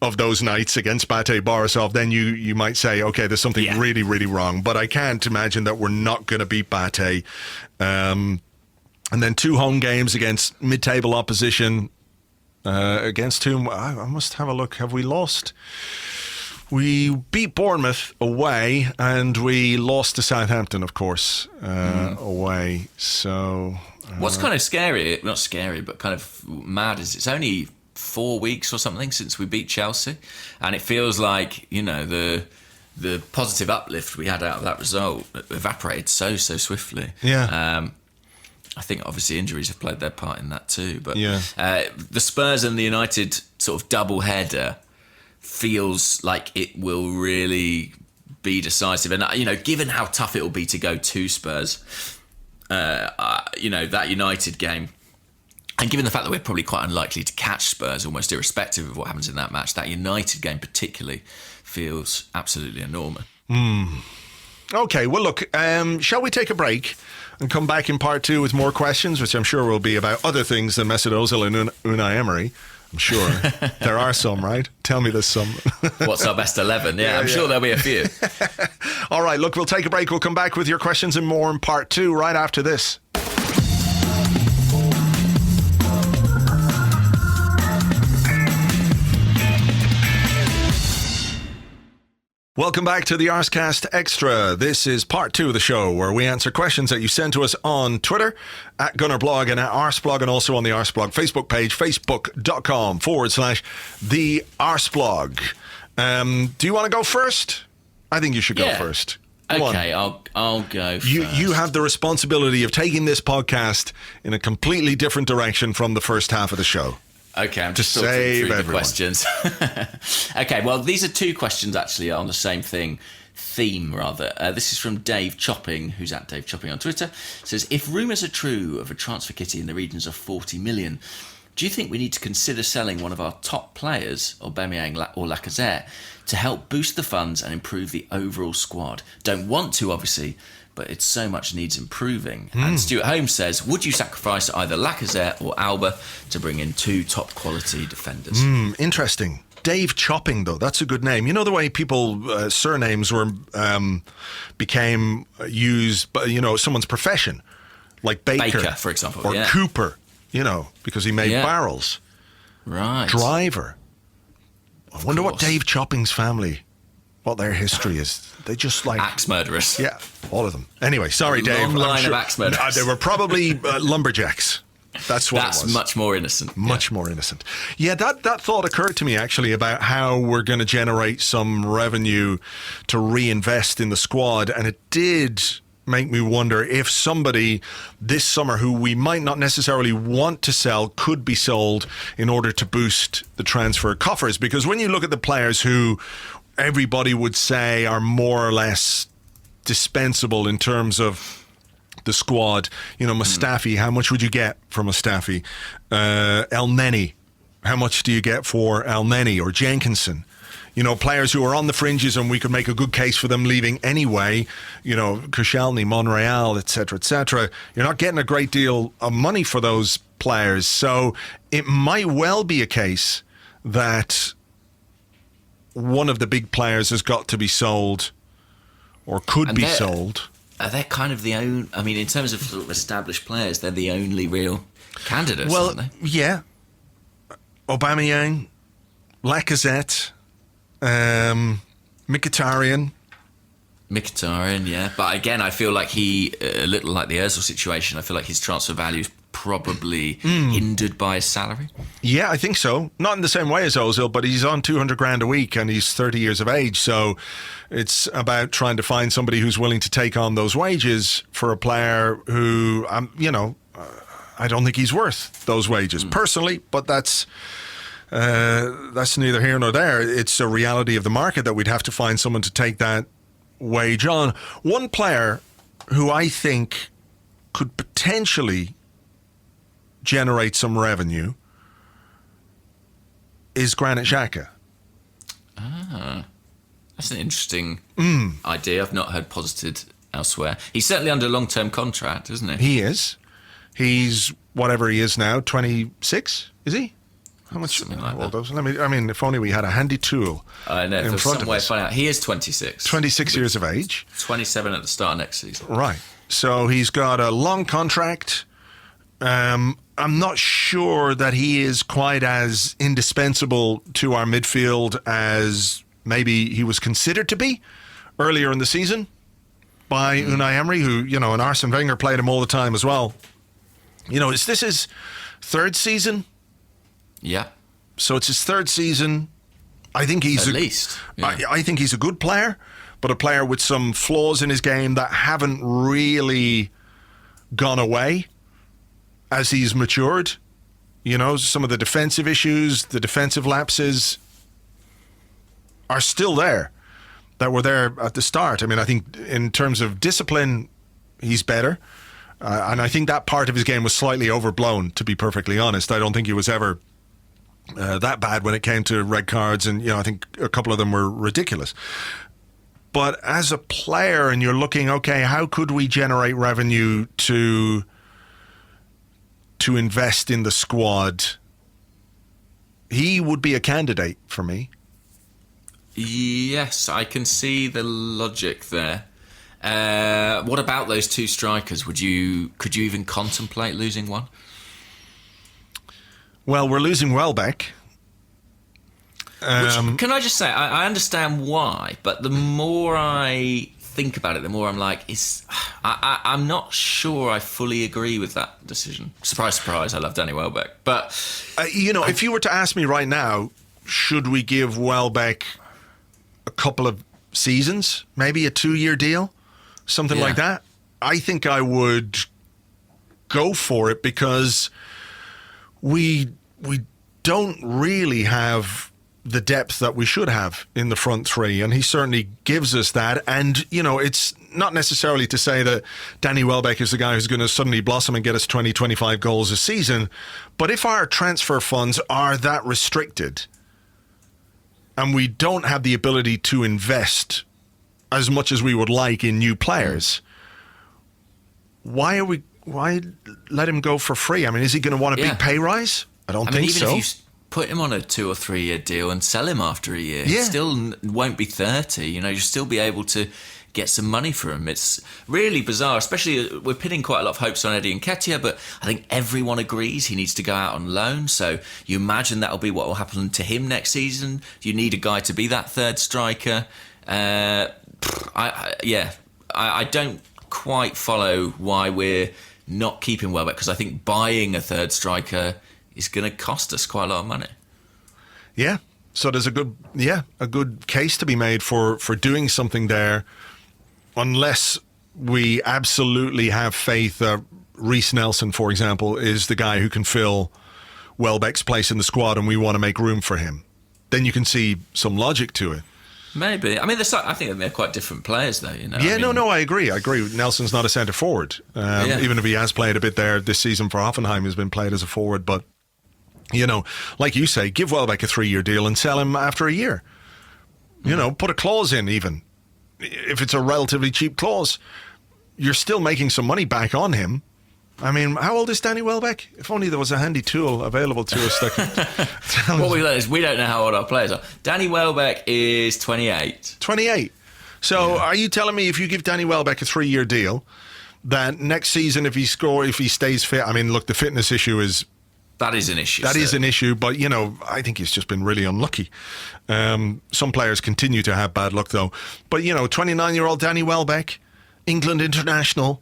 of those nights against Bate Borisov, then you might say, okay, there's something really, really wrong. But I can't imagine that we're not going to beat Bate. And then 2 home games against mid-table opposition, against whom I must have a look. Have we lost? We beat Bournemouth away, and we lost to Southampton, of course, away. So what's kind of scary, not scary, but kind of mad, is it's only 4 weeks or something since we beat Chelsea, and it feels like the positive uplift we had out of that result evaporated so swiftly. Yeah. I think obviously injuries have played their part in that too, but the Spurs and the United sort of double header feels like it will really be decisive, and given how tough it will be to go to Spurs, that United game. And given the fact that we're probably quite unlikely to catch Spurs, almost irrespective of what happens in that match, that United game particularly feels absolutely enormous. Okay, well, look, shall we take a break and come back in part 2 with more questions, which I'm sure will be about other things than Mesut Ozil and Unai Emery. I'm sure there are some, right? Tell me there's some. What's our best 11? Yeah, I'm sure there'll be a few. All right, look, we'll take a break. We'll come back with your questions and more in part 2 right after this. Welcome back to the Arsecast Extra. This is part 2 of the show where we answer questions that you send to us on Twitter at GunnerBlog and at Arseblog, and also on the Arseblog Facebook page, facebook.com/the Arseblog. Do you want to go first? I think you should go first. Okay, I'll go first. You have the responsibility of taking this podcast in a completely different direction from the first half of the show. Okay, I'm just filtering through the questions. Okay, well, these are 2 questions actually on the same theme rather. This is from Dave Chopping, who's at Dave Chopping on Twitter. It says, if rumours are true of a transfer kitty in the regions of 40 million, do you think we need to consider selling one of our top players, Aubameyang or Lacazette, to help boost the funds and improve the overall squad? Don't want to, obviously, but it so much needs improving. And Stuart Holmes says, would you sacrifice either Lacazette or Alba to bring in 2 top quality defenders? Interesting. Dave Chopping, though, that's a good name. You know the way people surnames became used by someone's profession, like Baker for example, or Cooper, because he made barrels. Right. Driver. I wonder what Dave Chopping's family, what their history is. They just like axe murderers. Yeah, all of them. Anyway, sorry, Dave. Long line of axe murderers. They were probably lumberjacks. That's what it was. That's much more innocent. Much more innocent. Yeah, that thought occurred to me actually about how we're going to generate some revenue to reinvest in the squad, and it did make me wonder if somebody this summer who we might not necessarily want to sell could be sold in order to boost the transfer coffers. Because when you look at the players who everybody would say are more or less dispensable in terms of the squad, Mustafi, how much would you get for Mustafi? El Neni, how much do you get for El Neni or Jenkinson? Players who are on the fringes and we could make a good case for them leaving anyway, Koscielny, Monreal, etc., etc. You're not getting a great deal of money for those players. So it might well be a case that one of the big players has got to be sold or could be sold. They're kind of the only... I mean, in terms of sort of established players, they're the only real candidates, aren't they? Yeah. Aubameyang, Lacazette, Mkhitaryan, yeah. But again, I feel like a little like the Ozil situation, I feel like his transfer value is probably hindered by his salary? Yeah, I think so. Not in the same way as Ozil, but he's on 200 grand a week and he's 30 years of age. So it's about trying to find somebody who's willing to take on those wages for a player who, I don't think he's worth those wages personally, but that's neither here nor there. It's a reality of the market that we'd have to find someone to take that wage on. One player who I think could potentially generate some revenue is Granit Xhaka. That's an interesting idea. I've not heard posited elsewhere. He's certainly under a long-term contract, isn't he? He is. He's whatever he is now, 26, is he? How much? Something like that. If only we had a handy tool. I know. There's some way of finding out. He is 26. 26 years of age. 27 at the start of next season. Right. So he's got a long contract. I'm not sure that he is quite as indispensable to our midfield as maybe he was considered to be earlier in the season by Unai Emery, who, and Arsene Wenger played him all the time as well. Is this his third season? Yeah. So it's his third season. I think he's at least. Yeah. I think he's a good player, but a player with some flaws in his game that haven't really gone away as he's matured. Some of the defensive issues, the defensive lapses are still there that were there at the start. I think in terms of discipline, he's better. And I think that part of his game was slightly overblown, to be perfectly honest. I don't think he was ever that bad when it came to red cards, and I think a couple of them were ridiculous. But as a player, and you're looking, okay, how could we generate revenue to invest in the squad? He would be a candidate for me. Yes, I can see the logic there. What about those two strikers? Could you even contemplate losing one? Well, we're losing Welbeck. Which, can I just say, I understand why, but the more I think about it, the more I'm like, I'm not sure I fully agree with that decision. Surprise, surprise, I love Danny Welbeck. But, if you were to ask me right now, should we give Welbeck a couple of seasons, maybe a 2-year deal, something like that, I think I would go for it, because we don't really have the depth that we should have in the front three, and he certainly gives us that. And it's not necessarily to say that Danny Welbeck is the guy who's going to suddenly blossom and get us 20-25 goals a season, but if our transfer funds are that restricted and we don't have the ability to invest as much as we would like in new players, why let him go for free? Is he going to want a big pay rise? I don't think so. Even if you put him on a 2 or 3 year deal and sell him after a year, he still won't be 30. You'll still be able to get some money for him. It's really bizarre, especially we're pinning quite a lot of hopes on Eddie Nketiah, but I think everyone agrees he needs to go out on loan. So you imagine that'll be what will happen to him next season. You need a guy to be that third striker. I don't quite follow why we're not keeping Welbeck, because I think buying a third striker is going to cost us quite a lot of money. Yeah. So there's a good case to be made for doing something there, unless we absolutely have faith that Reece Nelson, for example, is the guy who can fill Welbeck's place in the squad and we want to make room for him. Then you can see some logic to it. Maybe. I think they're quite different players, though. I agree. Nelson's not a centre forward. Even if he has played a bit there this season for Hoffenheim, he's been played as a forward. But, like you say, give Welbeck a 3-year deal and sell him after a year. Put a clause in even. If it's a relatively cheap clause, you're still making some money back on him. How old is Danny Welbeck? If only there was a handy tool available to us that could tell us. What we learned is we don't know how old our players are. Danny Welbeck is 28. 28. So are you telling me if you give Danny Welbeck a 3-year deal, that next season if he stays fit, look, the fitness issue is... That is an issue. That is an issue, but, I think he's just been really unlucky. Some players continue to have bad luck, though. But, 29-year-old Danny Welbeck, England international,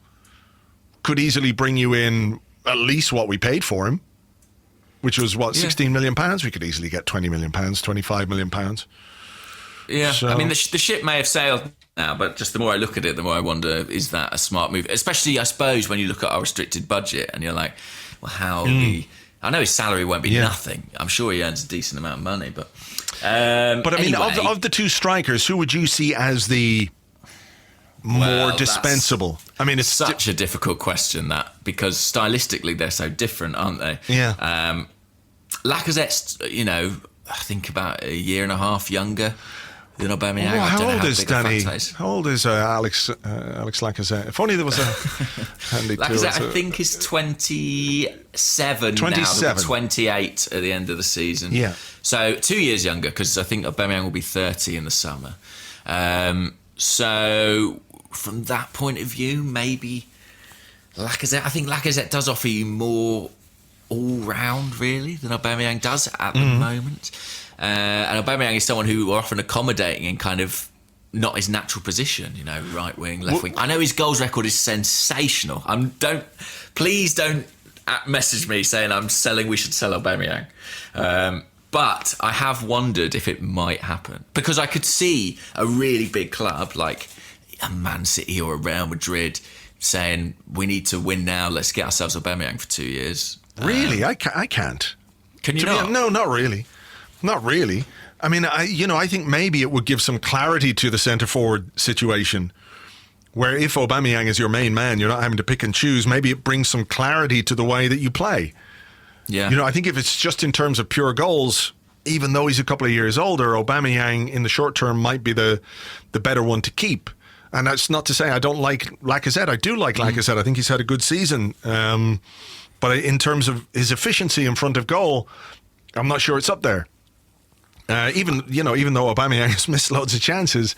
could easily bring you in at least what we paid for him, which was, £16 million? We could easily get £20 million, £25 million. Yeah, So, I mean, the ship may have sailed now, but just the more I look at it, the more I wonder, is that a smart move? Especially, I suppose, when you look at our restricted budget and you're like, well, how I know his salary won't be nothing. I'm sure he earns a decent amount of money, but I mean, anyway, of the two strikers, who would you see as the more dispensable? I mean, it's such a difficult question, that, because stylistically they're so different, aren't they? Yeah. Lacazette's, I think about a year and a half younger than Aubameyang. Well, how old is Danny? Is. How old is Alex Lacazette? If only there was a handy tool. Lacazette, I think, is 27 now. He'll be 28 at the end of the season. Yeah. So 2 years younger, because I think Aubameyang will be 30 in the summer. So from that point of view, maybe Lacazette. I think Lacazette does offer you more all-round, really, than Aubameyang does at the moment. And Aubameyang is someone who are often accommodating in kind of not his natural position, right wing, left wing. I know his goals record is sensational. Please don't message me saying I'm selling. We should sell Aubameyang. But I have wondered if it might happen, because I could see a really big club like a Man City or a Real Madrid saying, we need to win now. Let's get ourselves Aubameyang for 2 years. Really? I can't. Can you not? No, not really. Not really. I mean, I think maybe it would give some clarity to the centre-forward situation, where if Aubameyang is your main man, you're not having to pick and choose. Maybe it brings some clarity to the way that you play. Yeah. I think if it's just in terms of pure goals, even though he's a couple of years older, Aubameyang in the short term might be the better one to keep. And that's not to say I don't like Lacazette. I do like Lacazette. I think he's had a good season. But in terms of his efficiency in front of goal, I'm not sure it's up there. Even though Aubameyang has missed loads of chances,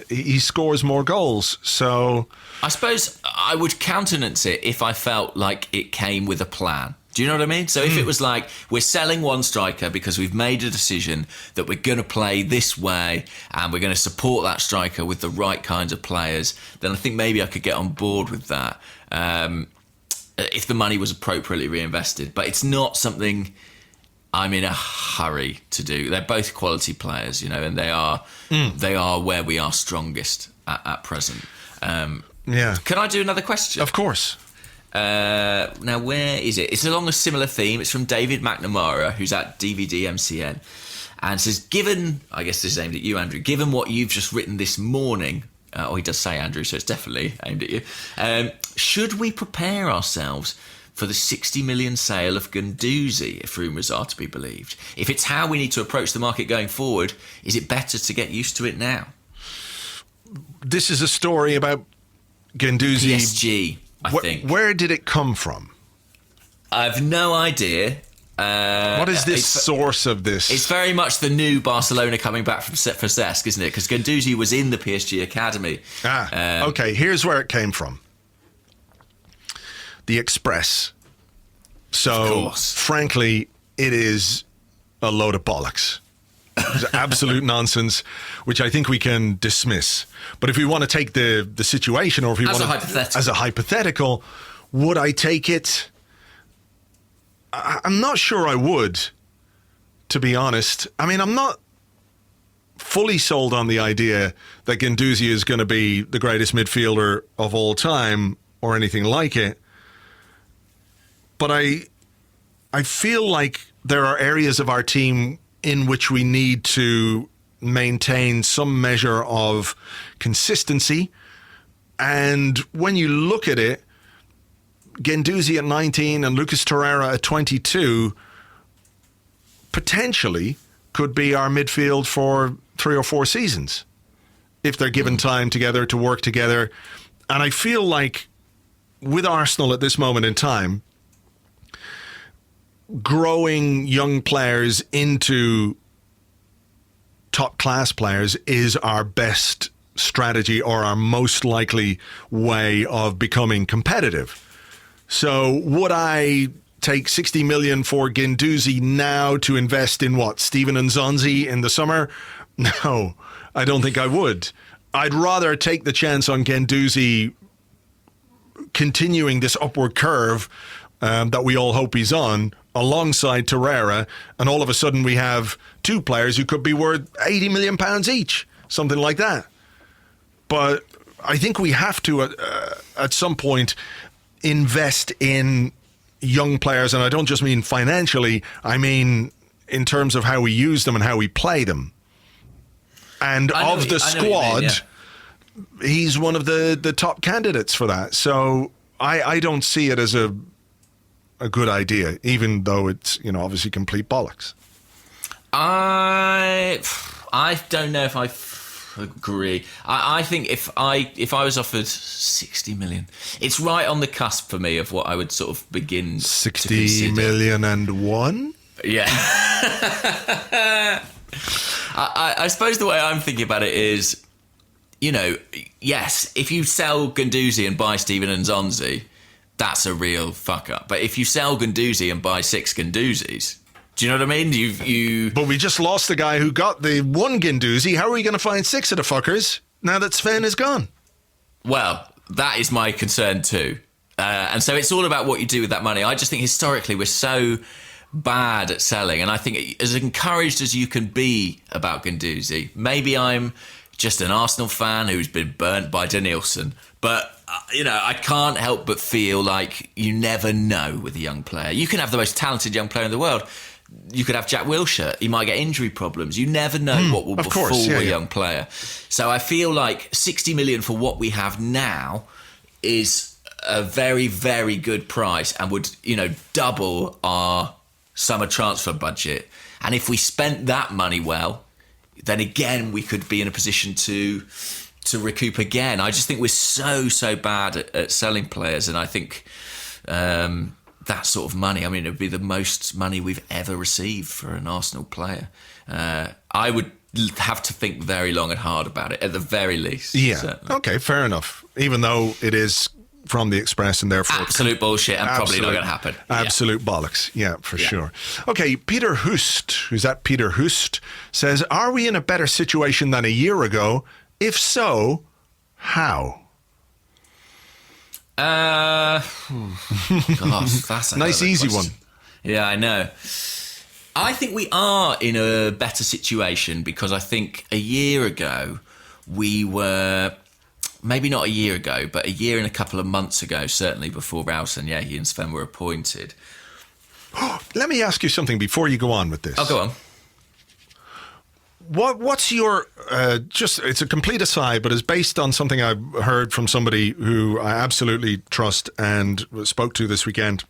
he scores more goals. So I suppose I would countenance it if I felt like it came with a plan. Do you know what I mean? So if it was like, we're selling one striker because we've made a decision that we're going to play this way and we're going to support that striker with the right kinds of players, then I think maybe I could get on board with that if the money was appropriately reinvested. But it's not something I'm in a hurry to do. They're both quality players, and they are where we are strongest at present. yeah. Can I do another question? Of course. Now, where is it? It's along a similar theme. It's from David McNamara, who's at DVD MCN, and says, given, I guess this is aimed at you, Andrew, given what you've just written this morning, he does say Andrew, so it's definitely aimed at you, should we prepare ourselves for the 60 million sale of Guendouzi, if rumours are to be believed? If it's how we need to approach the market going forward, is it better to get used to it now? This is a story about Guendouzi. PSG, I think. Where did it come from? I've no idea. What is this source of this? It's very much the new Barcelona coming back for Cesc, isn't it? Because Guendouzi was in the PSG academy. Okay, here's where it came from. The Express. So, frankly, it is a load of bollocks. It's absolute nonsense, which I think we can dismiss. But if we want to take the situation, or if we want to, as a hypothetical, would I take it? I'm not sure I would, to be honest. I mean, I'm not fully sold on the idea that Guendouzi is going to be the greatest midfielder of all time or anything like it. But I feel like there are areas of our team in which we need to maintain some measure of consistency. And when you look at it, Guendouzi at 19 and Lucas Torreira at 22 potentially could be our midfield for 3 or 4 seasons if they're given time together to work together. And I feel like with Arsenal at this moment in time, growing young players into top class players is our best strategy, or our most likely way of becoming competitive. So would I take 60 million for Guendouzi now to invest in what, Steven Nzonzi in the summer? No, I don't think I would. I'd rather take the chance on Guendouzi continuing this upward curve that we all hope he's on, alongside Torreira, and all of a sudden we have two players who could be worth £80 million each, something like that. But I think we have to, at some point, invest in young players, and I don't just mean financially, I mean in terms of how we use them and how we play them. And of the squad, he's one of the top candidates for that. So I don't see it as a good idea, even though it's, obviously complete bollocks. I don't know if I agree. I think if I was offered 60 million, it's right on the cusp for me of what I would sort of begin 60 million and one? Yeah. I suppose the way I'm thinking about it is, yes, if you sell Guendouzi and buy Steven Nzonzi, that's a real fuck up. But if you sell Guendouzi and buy 6 Guendouzis, do you know what I mean? But we just lost the guy who got the one Guendouzi. How are we going to find 6 of the fuckers now that Sven is gone? Well, that is my concern too. And so it's all about what you do with that money. I just think historically we're so bad at selling. And I think as encouraged as you can be about Guendouzi, maybe I'm just an Arsenal fan who's been burnt by Danielson. But, I can't help but feel like you never know with a young player. You can have the most talented young player in the world. You could have Jack Wilshere. He might get injury problems. You never know what will befall a young player. So I feel like 60 million for what we have now is a very, very good price and would, double our summer transfer budget. And if we spent that money well, then again, we could be in a position to recoup again. I just think we're so bad at selling players. And I think that sort of money, it would be the most money we've ever received for an Arsenal player. I would have to think very long and hard about it, at the very least. Yeah, certainly. Okay, fair enough. Even though it is from the Express and therefore... Absolute bullshit and probably not going to happen. Absolute bollocks, for sure. Okay, Peter Hust, who's at Peter Hust, says, are we in a better situation than a year ago? If so, how? Gosh, that's a nice easy question. one. Yeah, I know. I think we are in a better situation because I think a year ago we were, maybe not a year ago, but a year and a couple of months ago, certainly before Rouse and Yehi and Sven were appointed. Let me ask you something before you go on with this. Oh, go on. What's your, it's a complete aside, but it's based on something I heard from somebody who I absolutely trust and spoke to this weekend.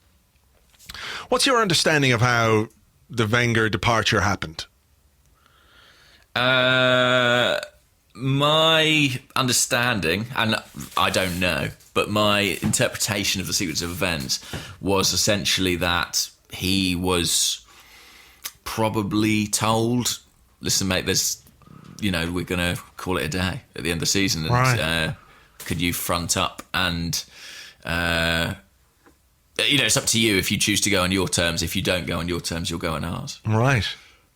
What's your understanding of how the Wenger departure happened? My understanding, and I don't know, but my interpretation of the sequence of events was essentially that he was probably told, listen, mate, there's, we're going to call it a day at the end of the season. And right. Could you front up and, it's up to you if you choose to go on your terms. If you don't go on your terms, you'll go on ours. Right.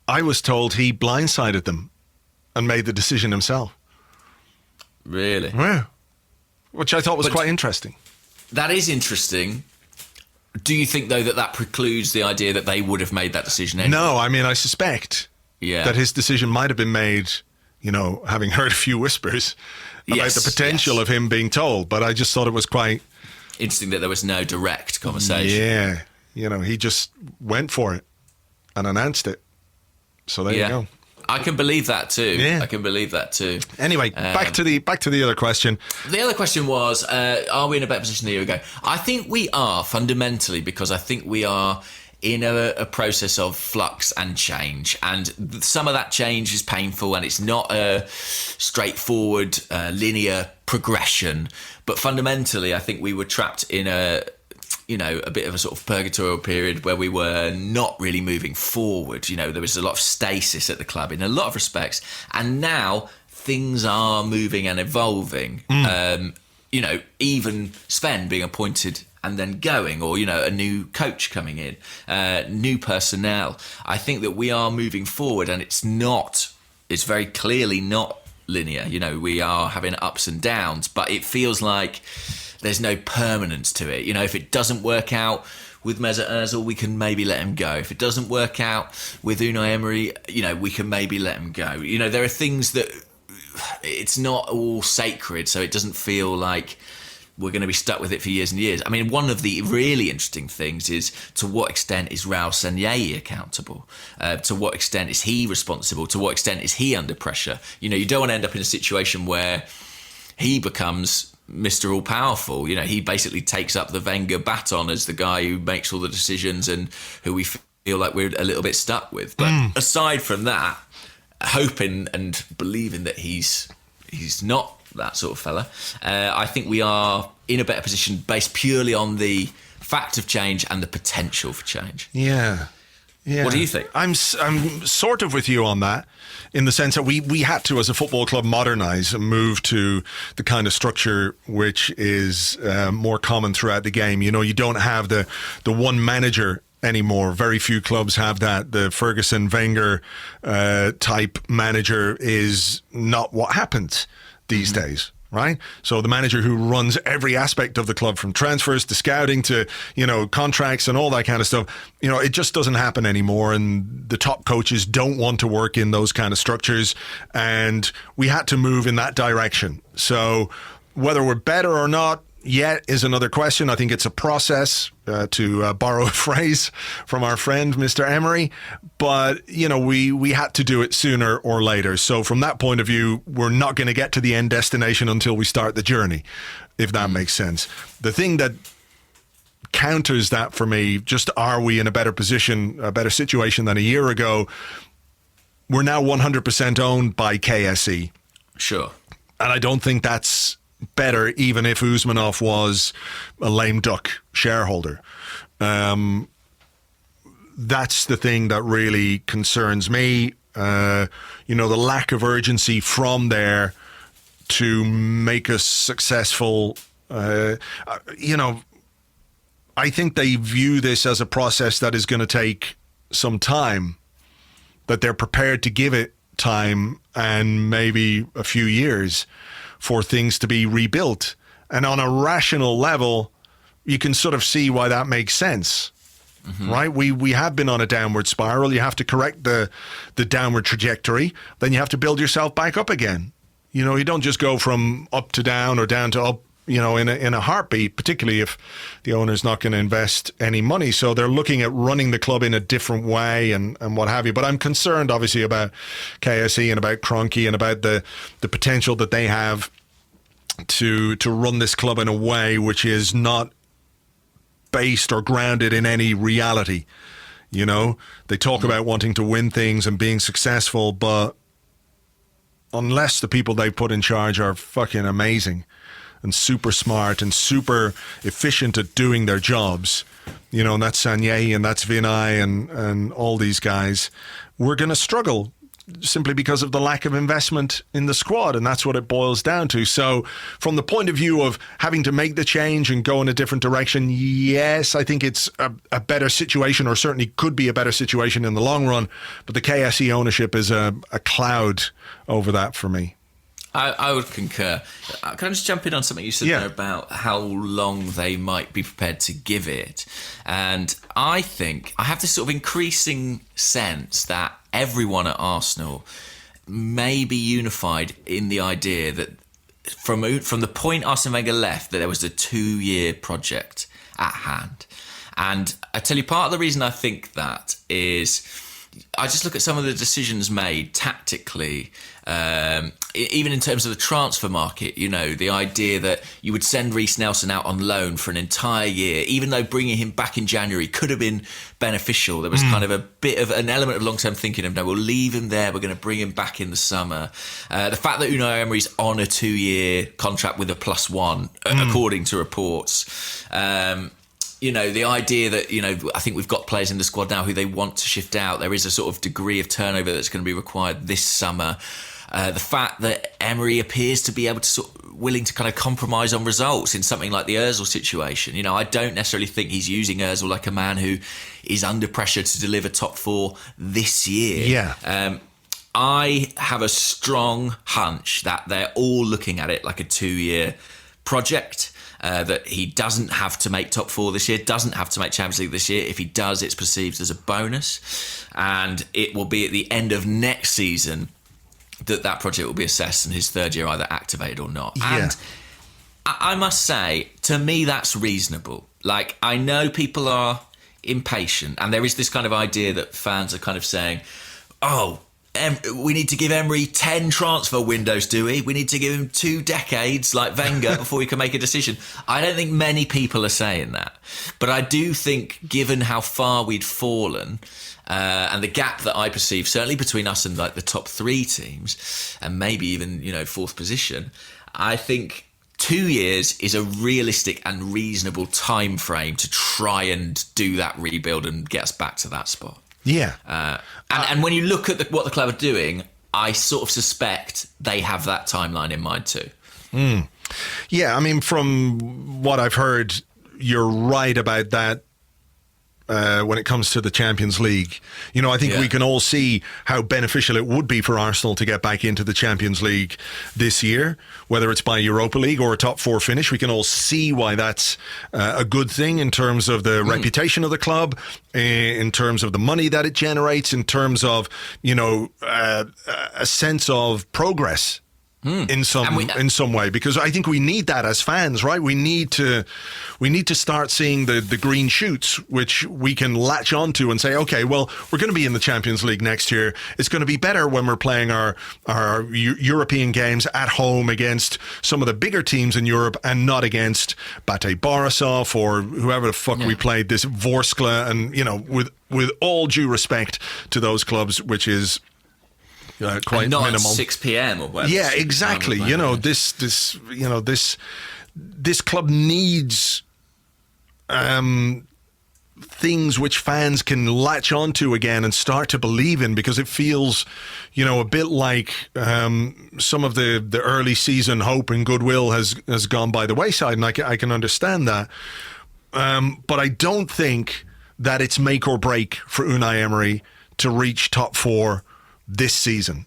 I was told he blindsided them and made the decision himself. Really? Yeah. Which I thought was quite interesting. That is interesting. Do you think, though, that precludes the idea that they would have made that decision anyway? No, I suspect that his decision might have been made, having heard a few whispers about the potential of him being told. But I just thought it was quite interesting that there was no direct conversation. Yeah. He just went for it and announced it. So there you go. I can believe that too. Yeah. I can believe that too. Anyway, back to the other question. The other question was, are we in a better position than a year ago? I think we are, fundamentally, because I think we are in a process of flux and change. And some of that change is painful and it's not a straightforward, linear progression. But fundamentally, I think we were trapped in a bit of a sort of purgatorial period where we were not really moving forward. There was a lot of stasis at the club in a lot of respects. And now things are moving and evolving. Even Sven being appointed and then going, or, a new coach coming in, new personnel. I think that we are moving forward and it's very clearly not linear. We are having ups and downs, but it feels like there's no permanence to it. If it doesn't work out, with Mesut Ozil, we can maybe let him go. If it doesn't work out with Unai Emery, we can maybe let him go. There are things that it's not all sacred, so it doesn't feel like we're going to be stuck with it for years and years. I mean, one of the really interesting things is to what extent is Raul Sanllehi accountable? To what extent is he responsible? To what extent is he under pressure? You don't want to end up in a situation where he becomes Mr. All-Powerful. He basically takes up the Wenger baton as the guy who makes all the decisions and who we feel like we're a little bit stuck with. But aside from that, hoping and believing that he's not that sort of fella, I think we are in a better position based purely on the fact of change and the potential for change. Yeah. What do you think? I'm sort of with you on that, in the sense that we had to, as a football club, modernise and move to the kind of structure which is more common throughout the game. You don't have the one manager anymore. Very few clubs have that. The Ferguson Wenger type manager is not what happens these days, right? So the manager who runs every aspect of the club, from transfers to scouting to, contracts and all that kind of stuff, it just doesn't happen anymore. And the top coaches don't want to work in those kind of structures. And we had to move in that direction. So whether we're better or not yet is another question. I think it's a process, to borrow a phrase from our friend, Mr. Emery. But, we had to do it sooner or later. So from that point of view, we're not going to get to the end destination until we start the journey, if that makes sense. The thing that counters that for me, just are we in a better position, a better situation than a year ago? We're now 100% owned by KSE. Sure. And I don't think that's better, even if Usmanov was a lame duck shareholder. That's the thing that really concerns me. The lack of urgency from there to make us successful. I think they view this as a process that is going to take some time, that they're prepared to give it time and maybe a few years for things to be rebuilt. And on a rational level, you can sort of see why that makes sense, right? We have been on a downward spiral. You have to correct the downward trajectory. Then you have to build yourself back up again. You don't just go from up to down or down to up, in a heartbeat, particularly if the owner's not going to invest any money. So they're looking at running the club in a different way and what have you. But I'm concerned, obviously, about KSE and about Kroenke and about the potential that they have to run this club in a way which is not based or grounded in any reality. They talk about wanting to win things and being successful, but unless the people they put in charge are fucking amazing and super smart and super efficient at doing their jobs, and that's Sanllehi and that's Vinay and all these guys, we're going to struggle simply because of the lack of investment in the squad, and that's what it boils down to. So from the point of view of having to make the change and go in a different direction, yes, I think it's a better situation, or certainly could be a better situation in the long run, but the KSE ownership is a cloud over that for me. I would concur. Can I just jump in on something you said there about how long they might be prepared to give it? And I think I have this sort of increasing sense that everyone at Arsenal may be unified in the idea that from the point Arsene Wenger left, that there was a 2-year project at hand. And I tell you, part of the reason I think that is I just look at some of the decisions made tactically, even in terms of the transfer market. The idea that you would send Reece Nelson out on loan for an entire year, even though bringing him back in January could have been beneficial. There was kind of a bit of an element of long-term thinking of, no, we'll leave him there, we're going to bring him back in the summer. The fact that Unai Emery's on a 2-year contract with a +1, according to reports. The idea that, I think we've got players in the squad now who they want to shift out. There is a sort of degree of turnover that's going to be required this summer. The fact that Emery appears to be able to willing to kind of compromise on results in something like the Ozil situation. I don't necessarily think he's using Ozil like a man who is under pressure to deliver top 4 this year. Yeah. I have a strong hunch that they're all looking at it like a 2-year project. that he doesn't have to make top 4 this year, doesn't have to make Champions League this year. If he does, it's perceived as a bonus, and it will be at the end of next season that project will be assessed and his third year either activated or not. Yeah. And I must say, to me, that's reasonable. Like, I know people are impatient, and there is this kind of idea that fans are kind of saying, oh, we need to give Emery 10 transfer windows, do we? We need to give him 2 decades like Wenger before we can make a decision. I don't think many people are saying that. But I do think, given how far we'd fallen, and the gap that I perceive, certainly between us and like the top 3 teams, and maybe even, 4th position, I think 2 years is a realistic and reasonable time frame to try and do that rebuild and get us back to that spot. Yeah. And when you look at what the club are doing, I sort of suspect they have that timeline in mind too. Yeah, I mean, from what I've heard, you're right about that. When it comes to the Champions League, I think we can all see how beneficial it would be for Arsenal to get back into the Champions League this year, whether it's by Europa League or a top 4 finish. We can all see why that's a good thing in terms of the reputation of the club, in terms of the money that it generates, in terms of, a sense of progress. In some way, because I think we need that as fans, right? We need to start seeing the green shoots, which we can latch onto and say, okay, well, we're going to be in the Champions League next year. It's going to be better when we're playing our European games at home against some of the bigger teams in Europe and not against Bate Borisov or whoever the fuck we played, this Vorskla, and with all due respect to those clubs, which is quite not minimal. At 6 p.m. or whatever. Yeah, exactly. This club needs things which fans can latch onto again and start to believe in, because it feels, a bit like some of the early season hope and goodwill has gone by the wayside, and I can understand that. But I don't think that it's make or break for Unai Emery to reach top 4 this season.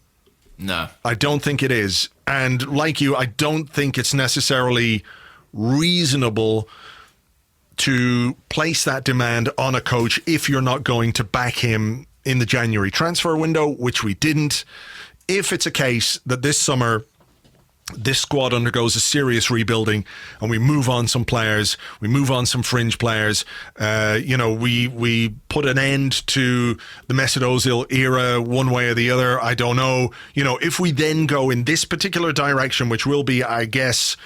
No. I don't think it is. And like you, I don't think it's necessarily reasonable to place that demand on a coach if you're not going to back him in the January transfer window, which we didn't. If it's a case that this summer this squad undergoes a serious rebuilding and we move on some players, we move on some fringe players, we put an end to the Mesut Ozil era one way or the other, I don't know. If we then go in this particular direction, which will be, I guess,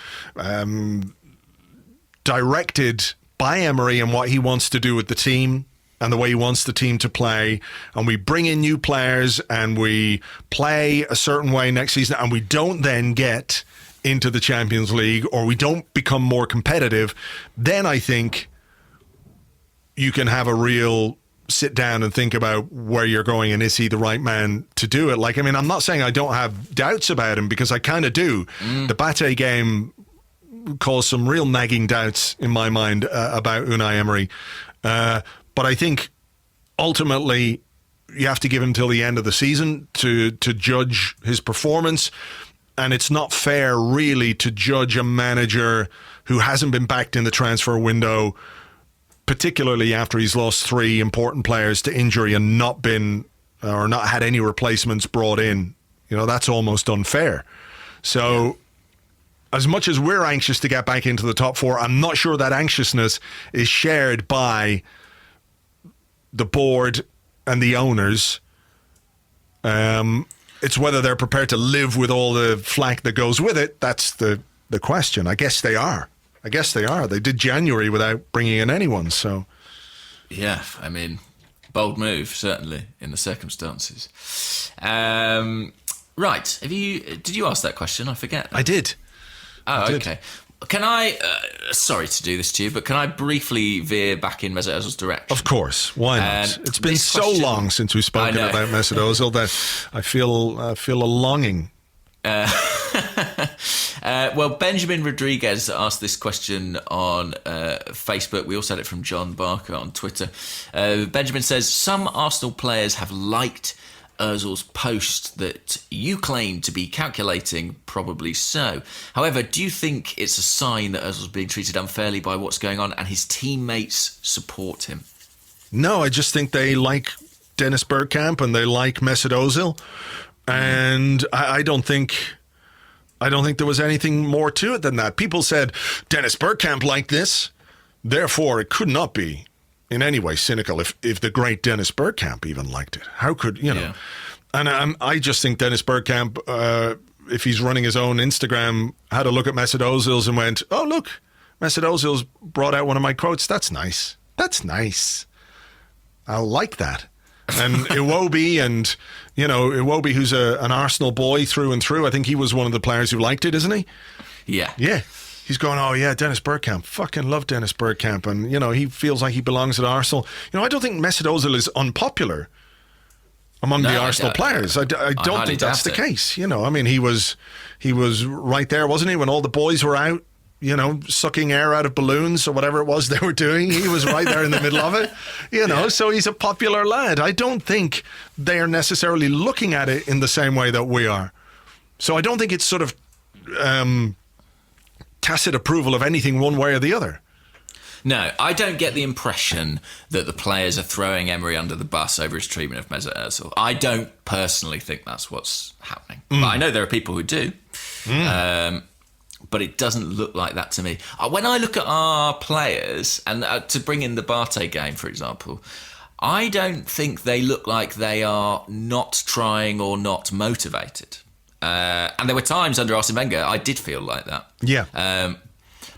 directed by Emery and what he wants to do with the team and the way he wants the team to play, and we bring in new players and we play a certain way next season, and we don't then get into the Champions League or we don't become more competitive, then I think you can have a real sit down and think about where you're going and is he the right man to do it. I'm not saying I don't have doubts about him, because I kind of do. The Bate game caused some real nagging doubts in my mind about Unai Emery. But I think ultimately you have to give him till the end of the season to judge his performance. And it's not fair really to judge a manager who hasn't been backed in the transfer window, particularly after he's lost 3 important players to injury and not had any replacements brought in. That's almost unfair. So as much as we're anxious to get back into the top 4, I'm not sure that anxiousness is shared by the board and the owners. It's whether they're prepared to live with all the flack that goes with it. That's the question. I guess they are. They did January without bringing in anyone. So, yeah, bold move, certainly, in the circumstances. Right. Did you ask that question? I forget. I did. Oh, okay. Can I, sorry to do this to you, but can I briefly veer back in Mesut Ozil's direction? Of course, why not? It's been so long since we've spoken about Mesut Ozil that I feel a longing. Well, Benjamin Rodriguez asked this question on Facebook. We also had it from John Barker on Twitter. Benjamin says, some Arsenal players have liked Ozil's post that you claim to be calculating, probably so. However, do you think it's a sign that Ozil's being treated unfairly by what's going on and his teammates support him? No, I just think they like Dennis Bergkamp and they like Mesut Ozil. And I don't think there was anything more to it than that. People said Dennis Bergkamp liked this, therefore it could not be in any way cynical if the great Dennis Bergkamp even liked it. How could, Yeah. And I just think Dennis Bergkamp, if he's running his own Instagram, had a look at Mesut Ozil's and went, oh, look, Mesut Ozil's brought out one of my quotes. That's nice. That's nice. I'll like that. And Iwobi and, Iwobi, who's an Arsenal boy through and through, I think he was one of the players who liked it, isn't he? Yeah. Yeah. He's going, oh, yeah, Dennis Bergkamp. Fucking love Dennis Bergkamp. And, he feels like he belongs at Arsenal. I don't think Mesut Ozil is unpopular among the Arsenal players. I don't think that's the case. He was right there, wasn't he, when all the boys were out, sucking air out of balloons or whatever it was they were doing. He was right there in the middle of it, so he's a popular lad. I don't think they are necessarily looking at it in the same way that we are. So I don't think it's sort of tacit approval of anything one way or the other. No, I don't get the impression that the players are throwing Emery under the bus over his treatment of Mesut Ozil. I don't personally think that's what's happening. But I know there are people who do. But it doesn't look like that to me. When I look at our players, and to bring in the Barté game, for example, I don't think they look like they are not trying or not motivated. And there were times under Arsene Wenger I did feel like that. Yeah.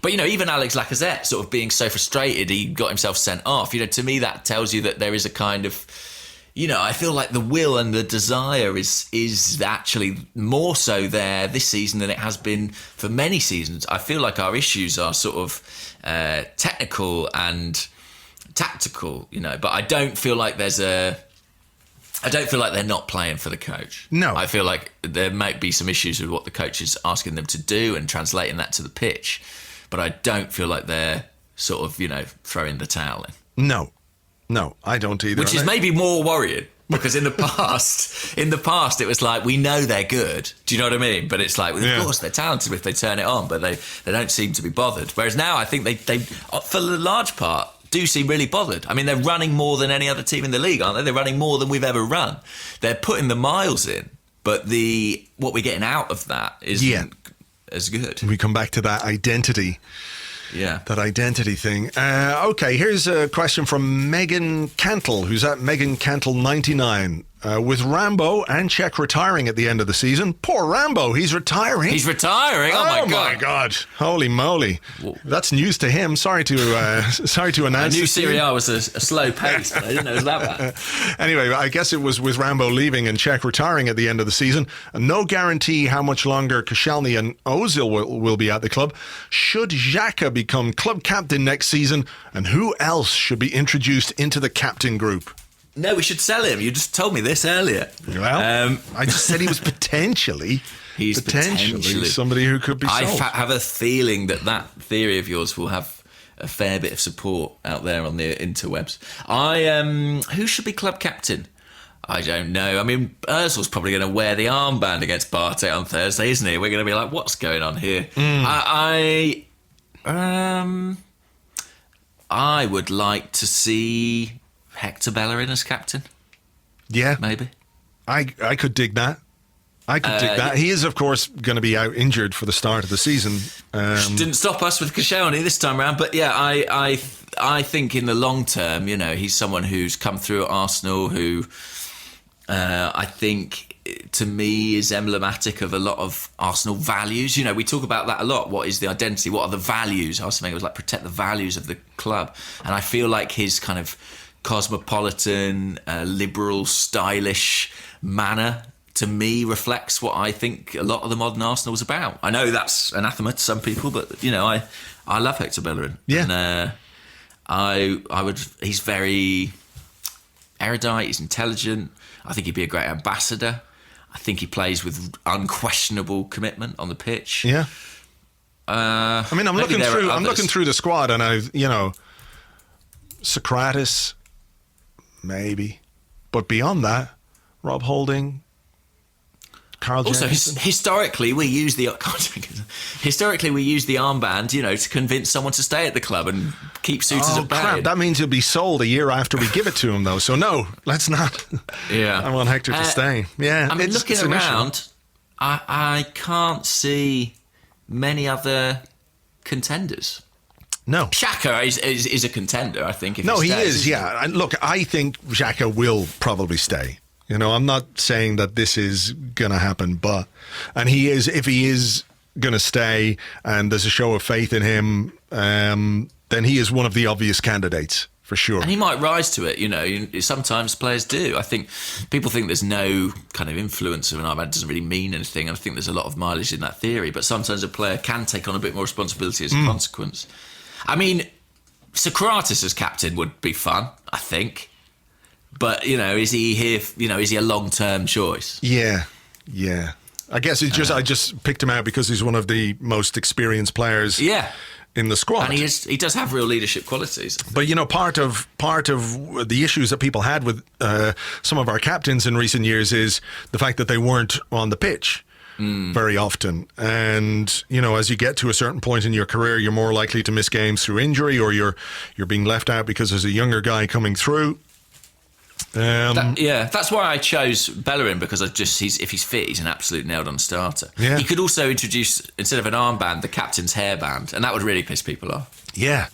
But, even Alex Lacazette sort of being so frustrated, he got himself sent off. To me, that tells you that there is a kind of, I feel like the will and the desire is actually more so there this season than it has been for many seasons. I feel like our issues are sort of technical and tactical, but I don't feel like I don't feel like they're not playing for the coach. No. I feel like there might be some issues with what the coach is asking them to do and translating that to the pitch. But I don't feel like they're sort of, throwing the towel in. No, I don't either. Which is maybe more worrying, because in the past it was like, we know they're good. Do you know what I mean? But it's like, of course they're talented if they turn it on, but they don't seem to be bothered. Whereas now I think they for the large part, do seem really bothered. I mean, they're running more than any other team in the league, aren't they? They're running more than we've ever run. They're putting the miles in, but what we're getting out of that isn't as good. We come back to that identity. Yeah. That identity thing. Okay, here's a question from Megan Cantle, who's at Megan Cantle 99. With Rambo and Cech retiring at the end of the season. Poor Rambo, he's retiring. He's retiring? Oh my God. Holy moly. Whoa. That's news to him. Sorry to announce. I knew Serie A was a slow pace, but I didn't know it was that bad. Anyway, I guess it was with Rambo leaving and Cech retiring at the end of the season. No guarantee how much longer Koscielny and Ozil will be at the club. Should Xhaka become club captain next season? And who else should be introduced into the captain group? No, we should sell him. You just told me this earlier. Well, I just said he was potentially somebody who could be sold. I have a feeling that theory of yours will have a fair bit of support out there on the interwebs. Who should be club captain? I don't know. I mean, Ozil's probably going to wear the armband against Barté on Thursday, isn't he? We're going to be like, what's going on here? I would like to see Hector Bellerin as captain. Yeah. Maybe. I could dig that. Yeah. He is, of course, going to be out injured for the start of the season. Didn't stop us with Koscielny this time around, but yeah, I think in the long term, he's someone who's come through at Arsenal who I think, to me, is emblematic of a lot of Arsenal values. We talk about that a lot. What is the identity? What are the values? Arsene Wenger was like, protect the values of the club. And I feel like his kind of cosmopolitan, liberal, stylish manner, to me, reflects what I think a lot of the modern Arsenal was about. I know that's anathema to some people, but I love Hector Bellerin. Yeah. And he's very erudite, he's intelligent. I think he'd be a great ambassador. I think he plays with unquestionable commitment on the pitch. Yeah. I'm looking through the squad, and Socrates, maybe, but beyond that, Rob Holding, Carl Also, Jenkinson. historically, we use the armband, to convince someone to stay at the club and keep suitors at bay. Crap, that means he'll be sold a year after we give it to him, though. So no, let's not. Yeah, I want Hector to stay. Yeah, I mean, looking around, I can't see many other contenders. No. Xhaka is a contender, I think. If No, he stays, is, yeah. And look, I think Xhaka will probably stay. I'm not saying that this is going to happen, and if he is going to stay and there's a show of faith in him, then he is one of the obvious candidates for sure. And he might rise to it, sometimes players do. I think people think there's no kind of influence of an armband, doesn't really mean anything. And I think there's a lot of mileage in that theory, but sometimes a player can take on a bit more responsibility as a consequence. I mean, Socrates as captain would be fun, I think. But, is he here, is he a long-term choice? Yeah. I guess I just picked him out because he's one of the most experienced players in the squad. And he does have real leadership qualities. But, part of the issues that people had with some of our captains in recent years is the fact that they weren't on the pitch very often. And, as you get to a certain point in your career, you're more likely to miss games through injury, or you're being left out because there's a younger guy coming through. That's why I chose Bellerin, because if he's fit, he's an absolute nailed-on starter. Yeah. He could also introduce, instead of an armband, the captain's hairband, and that would really piss people off. Yeah,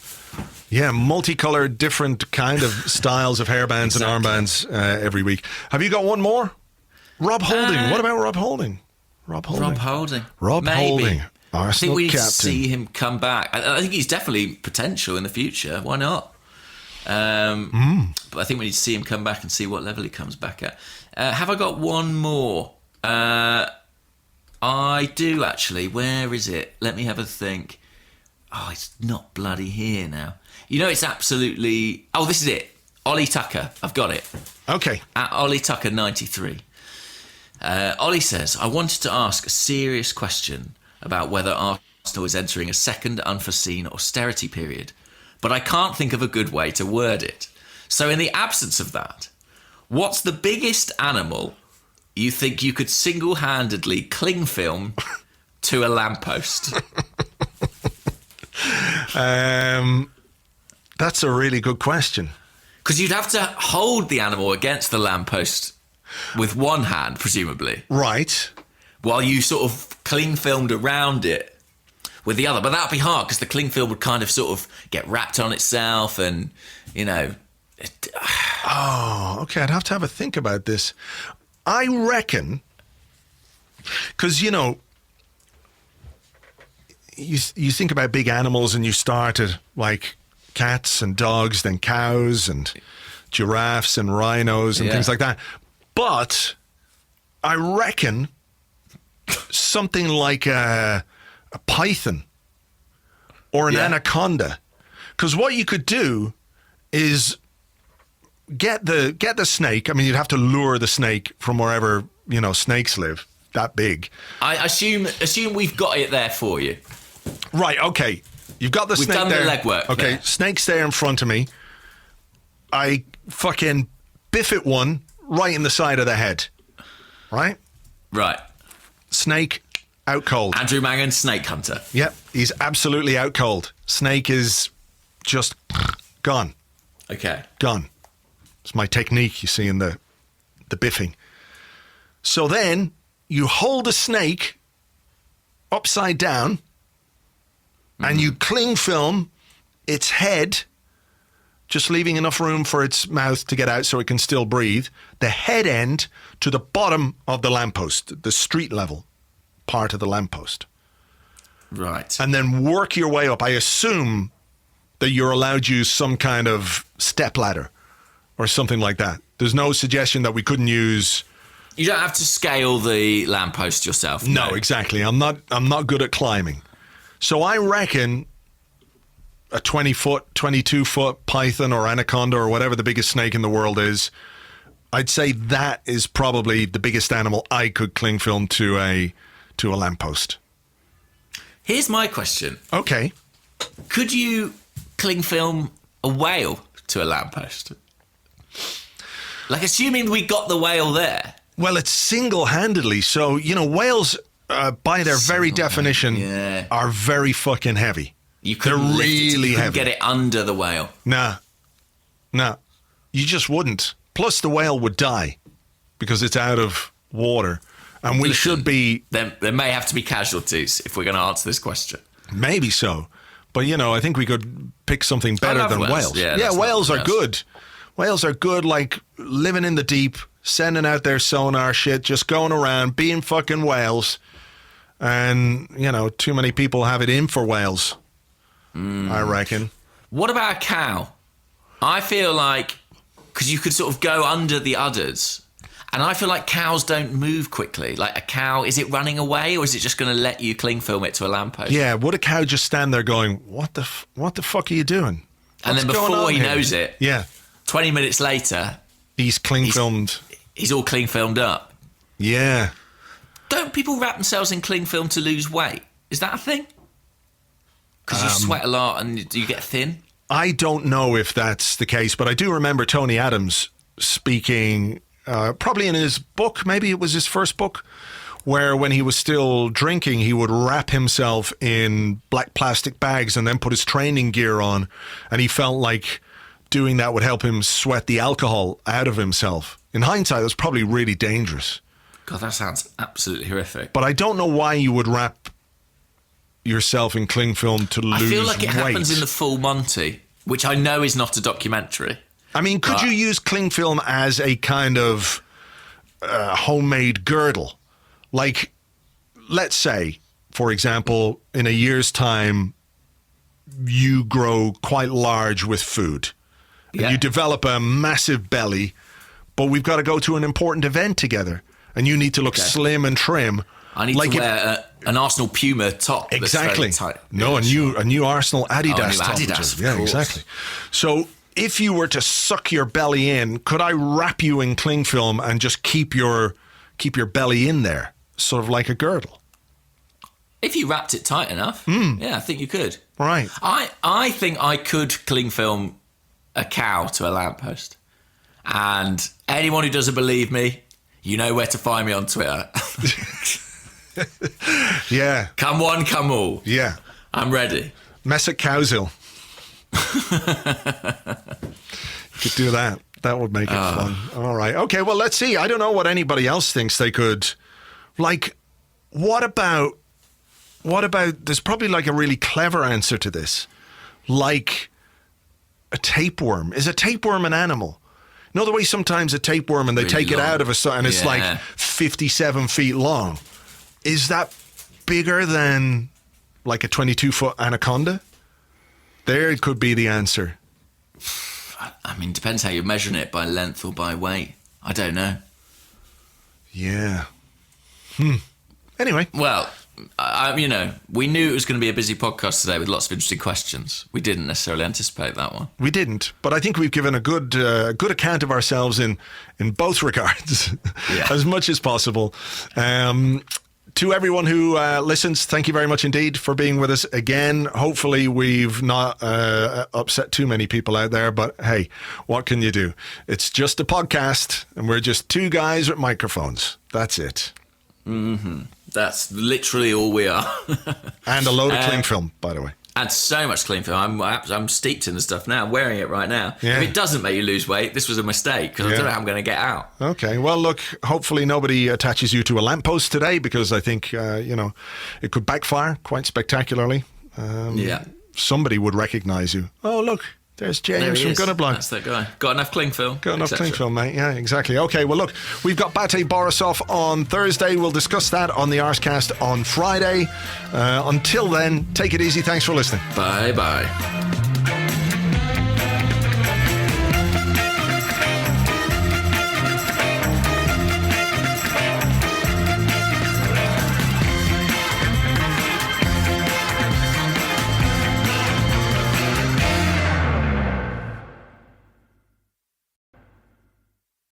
multicolored, different kind of styles of hairbands and armbands every week. Have you got one more? Rob Holding. What about Rob Holding? Rob Holding. Maybe. Arsenal I think we need captain. to see him come back. I think he's definitely potential in the future. Why not? But I think we need to see him come back and see what level he comes back at. Have I got one more? I do, actually. Where is it? Let me have a think. Oh, it's not bloody here now. It's absolutely... Oh, this is it. Ollie Tucker. I've got it. Okay. At Ollie Tucker 93. Ollie says, I wanted to ask a serious question about whether Arsenal is entering a second unforeseen austerity period, but I can't think of a good way to word it. So in the absence of that, what's the biggest animal you think you could single-handedly cling film to a lamppost? That's a really good question. Because you'd have to hold the animal against the lamppost with one hand, presumably. Right. While you sort of cling filmed around it with the other. But that would be hard because the cling film would kind of sort of get wrapped on itself and, Oh, okay. I'd have to have a think about this. I reckon, because, you think about big animals and you start at like cats and dogs, then cows and giraffes and rhinos and things like that. But I reckon something like a python or an anaconda. Because what you could do is get the snake. I mean, you'd have to lure the snake from wherever, snakes live, that big. I assume we've got it there for you. Right, okay. You've got the snake there. We've done the legwork. Okay, there. Snake's there in front of me. I fucking biff it one right in the side of the head. Right? Right. Snake out cold. Andrew Mangan, snake hunter. Yep, he's absolutely out cold. Snake is just gone. Okay. Gone. It's my technique you see in the biffing. So then you hold the snake upside down and you cling film its head, just leaving enough room for its mouth to get out so it can still breathe, the head end to the bottom of the lamppost, the street level part of the lamppost. Right. And then work your way up. I assume that you're allowed to use some kind of step ladder or something like that. There's no suggestion that we couldn't use... You don't have to scale the lamppost yourself. No, exactly. I'm not good at climbing. So I reckon a 20-foot, 22-foot python or anaconda or whatever the biggest snake in the world is, I'd say that is probably the biggest animal I could cling film to a lamppost. Here's my question. Okay. Could you cling film a whale to a lamppost? Like, assuming we got the whale there. Well, it's single-handedly. So, whales, by their very definition, are very fucking heavy. They're really heavy. Get it under the whale. Nah. You just wouldn't. Plus, the whale would die because it's out of water. And we should be... There may have to be casualties if we're going to answer this question. Maybe so. But, I think we could pick something better than whales. Yeah, whales are good. Whales are good, like living in the deep, sending out their sonar shit, just going around, being fucking whales. And, too many people have it in for whales, I reckon. What about a cow? I feel like, because you could sort of go under the udders, and I feel like cows don't move quickly. Like a cow, is it running away, or is it just going to let you cling film it to a lamppost? Yeah, would a cow just stand there going, what the fuck are you doing? And then before he knows it, 20 minutes later, he's cling filmed. He's all cling filmed up. Yeah. Don't people wrap themselves in cling film to lose weight? Is that a thing? Because you sweat a lot and you get thin? I don't know if that's the case, but I do remember Tony Adams speaking, probably in his book, maybe it was his first book, where when he was still drinking, he would wrap himself in black plastic bags and then put his training gear on. And he felt like doing that would help him sweat the alcohol out of himself. In hindsight, that's probably really dangerous. God, that sounds absolutely horrific. But I don't know why you would wrap yourself in cling film to lose weight. I feel like it happens in the Full Monty, which I know is not a documentary. I mean, could you use cling film as a kind of homemade girdle? Like, let's say, for example, in a year's time, you grow quite large with food. And you develop a massive belly, but we've got to go to an important event together. And you need to look slim and trim. I need to wear an Arsenal Puma top. Exactly. That's very tight. No, a new Arsenal Adidas top. Adidas, of course. Exactly. So if you were to suck your belly in, could I wrap you in cling film and just keep your belly in there, sort of like a girdle? If you wrapped it tight enough, yeah, I think you could. Right. I think I could cling film a cow to a lamppost. And anyone who doesn't believe me, you know where to find me on Twitter. Yeah. Come one, come all. Yeah. I'm ready. Mesut Ozil. Could do that. That would make it fun. All right. Okay, well, let's see. I don't know what anybody else thinks they could. Like, what about, there's probably like a really clever answer to this. Like a tapeworm. Is a tapeworm an animal? You know the way sometimes a tapeworm and they take it out of and it's like 57 feet long. Is that bigger than like a 22-foot anaconda? There it could be the answer. I mean, depends how you're measuring it, by length or by weight. I don't know. Yeah. Anyway. Well, we knew it was going to be a busy podcast today with lots of interesting questions. We didn't necessarily anticipate that one. We didn't, but I think we've given a good account of ourselves in both regards, as much as possible. To everyone who listens, thank you very much indeed for being with us again. Hopefully we've not upset too many people out there, but hey, what can you do? It's just a podcast, and we're just two guys with microphones. That's it. Mm-hmm. That's literally all we are. And a load of cling film, by the way. And so much cling film. I'm steeped in the stuff now. I'm wearing it right now. Yeah. If it doesn't make you lose weight, this was a mistake, because I don't know how I'm going to get out. Okay, well, look, hopefully nobody attaches you to a lamppost today, because I think, it could backfire quite spectacularly. Somebody would recognise you. Oh, look. There's James from Gunnerblock. That's that guy. Got enough cling film. Got enough cling film, mate. Yeah, exactly. Okay, well, look, we've got Bate Borisov on Thursday. We'll discuss that on the Arsecast on Friday. Until then, take it easy. Thanks for listening. Bye-bye.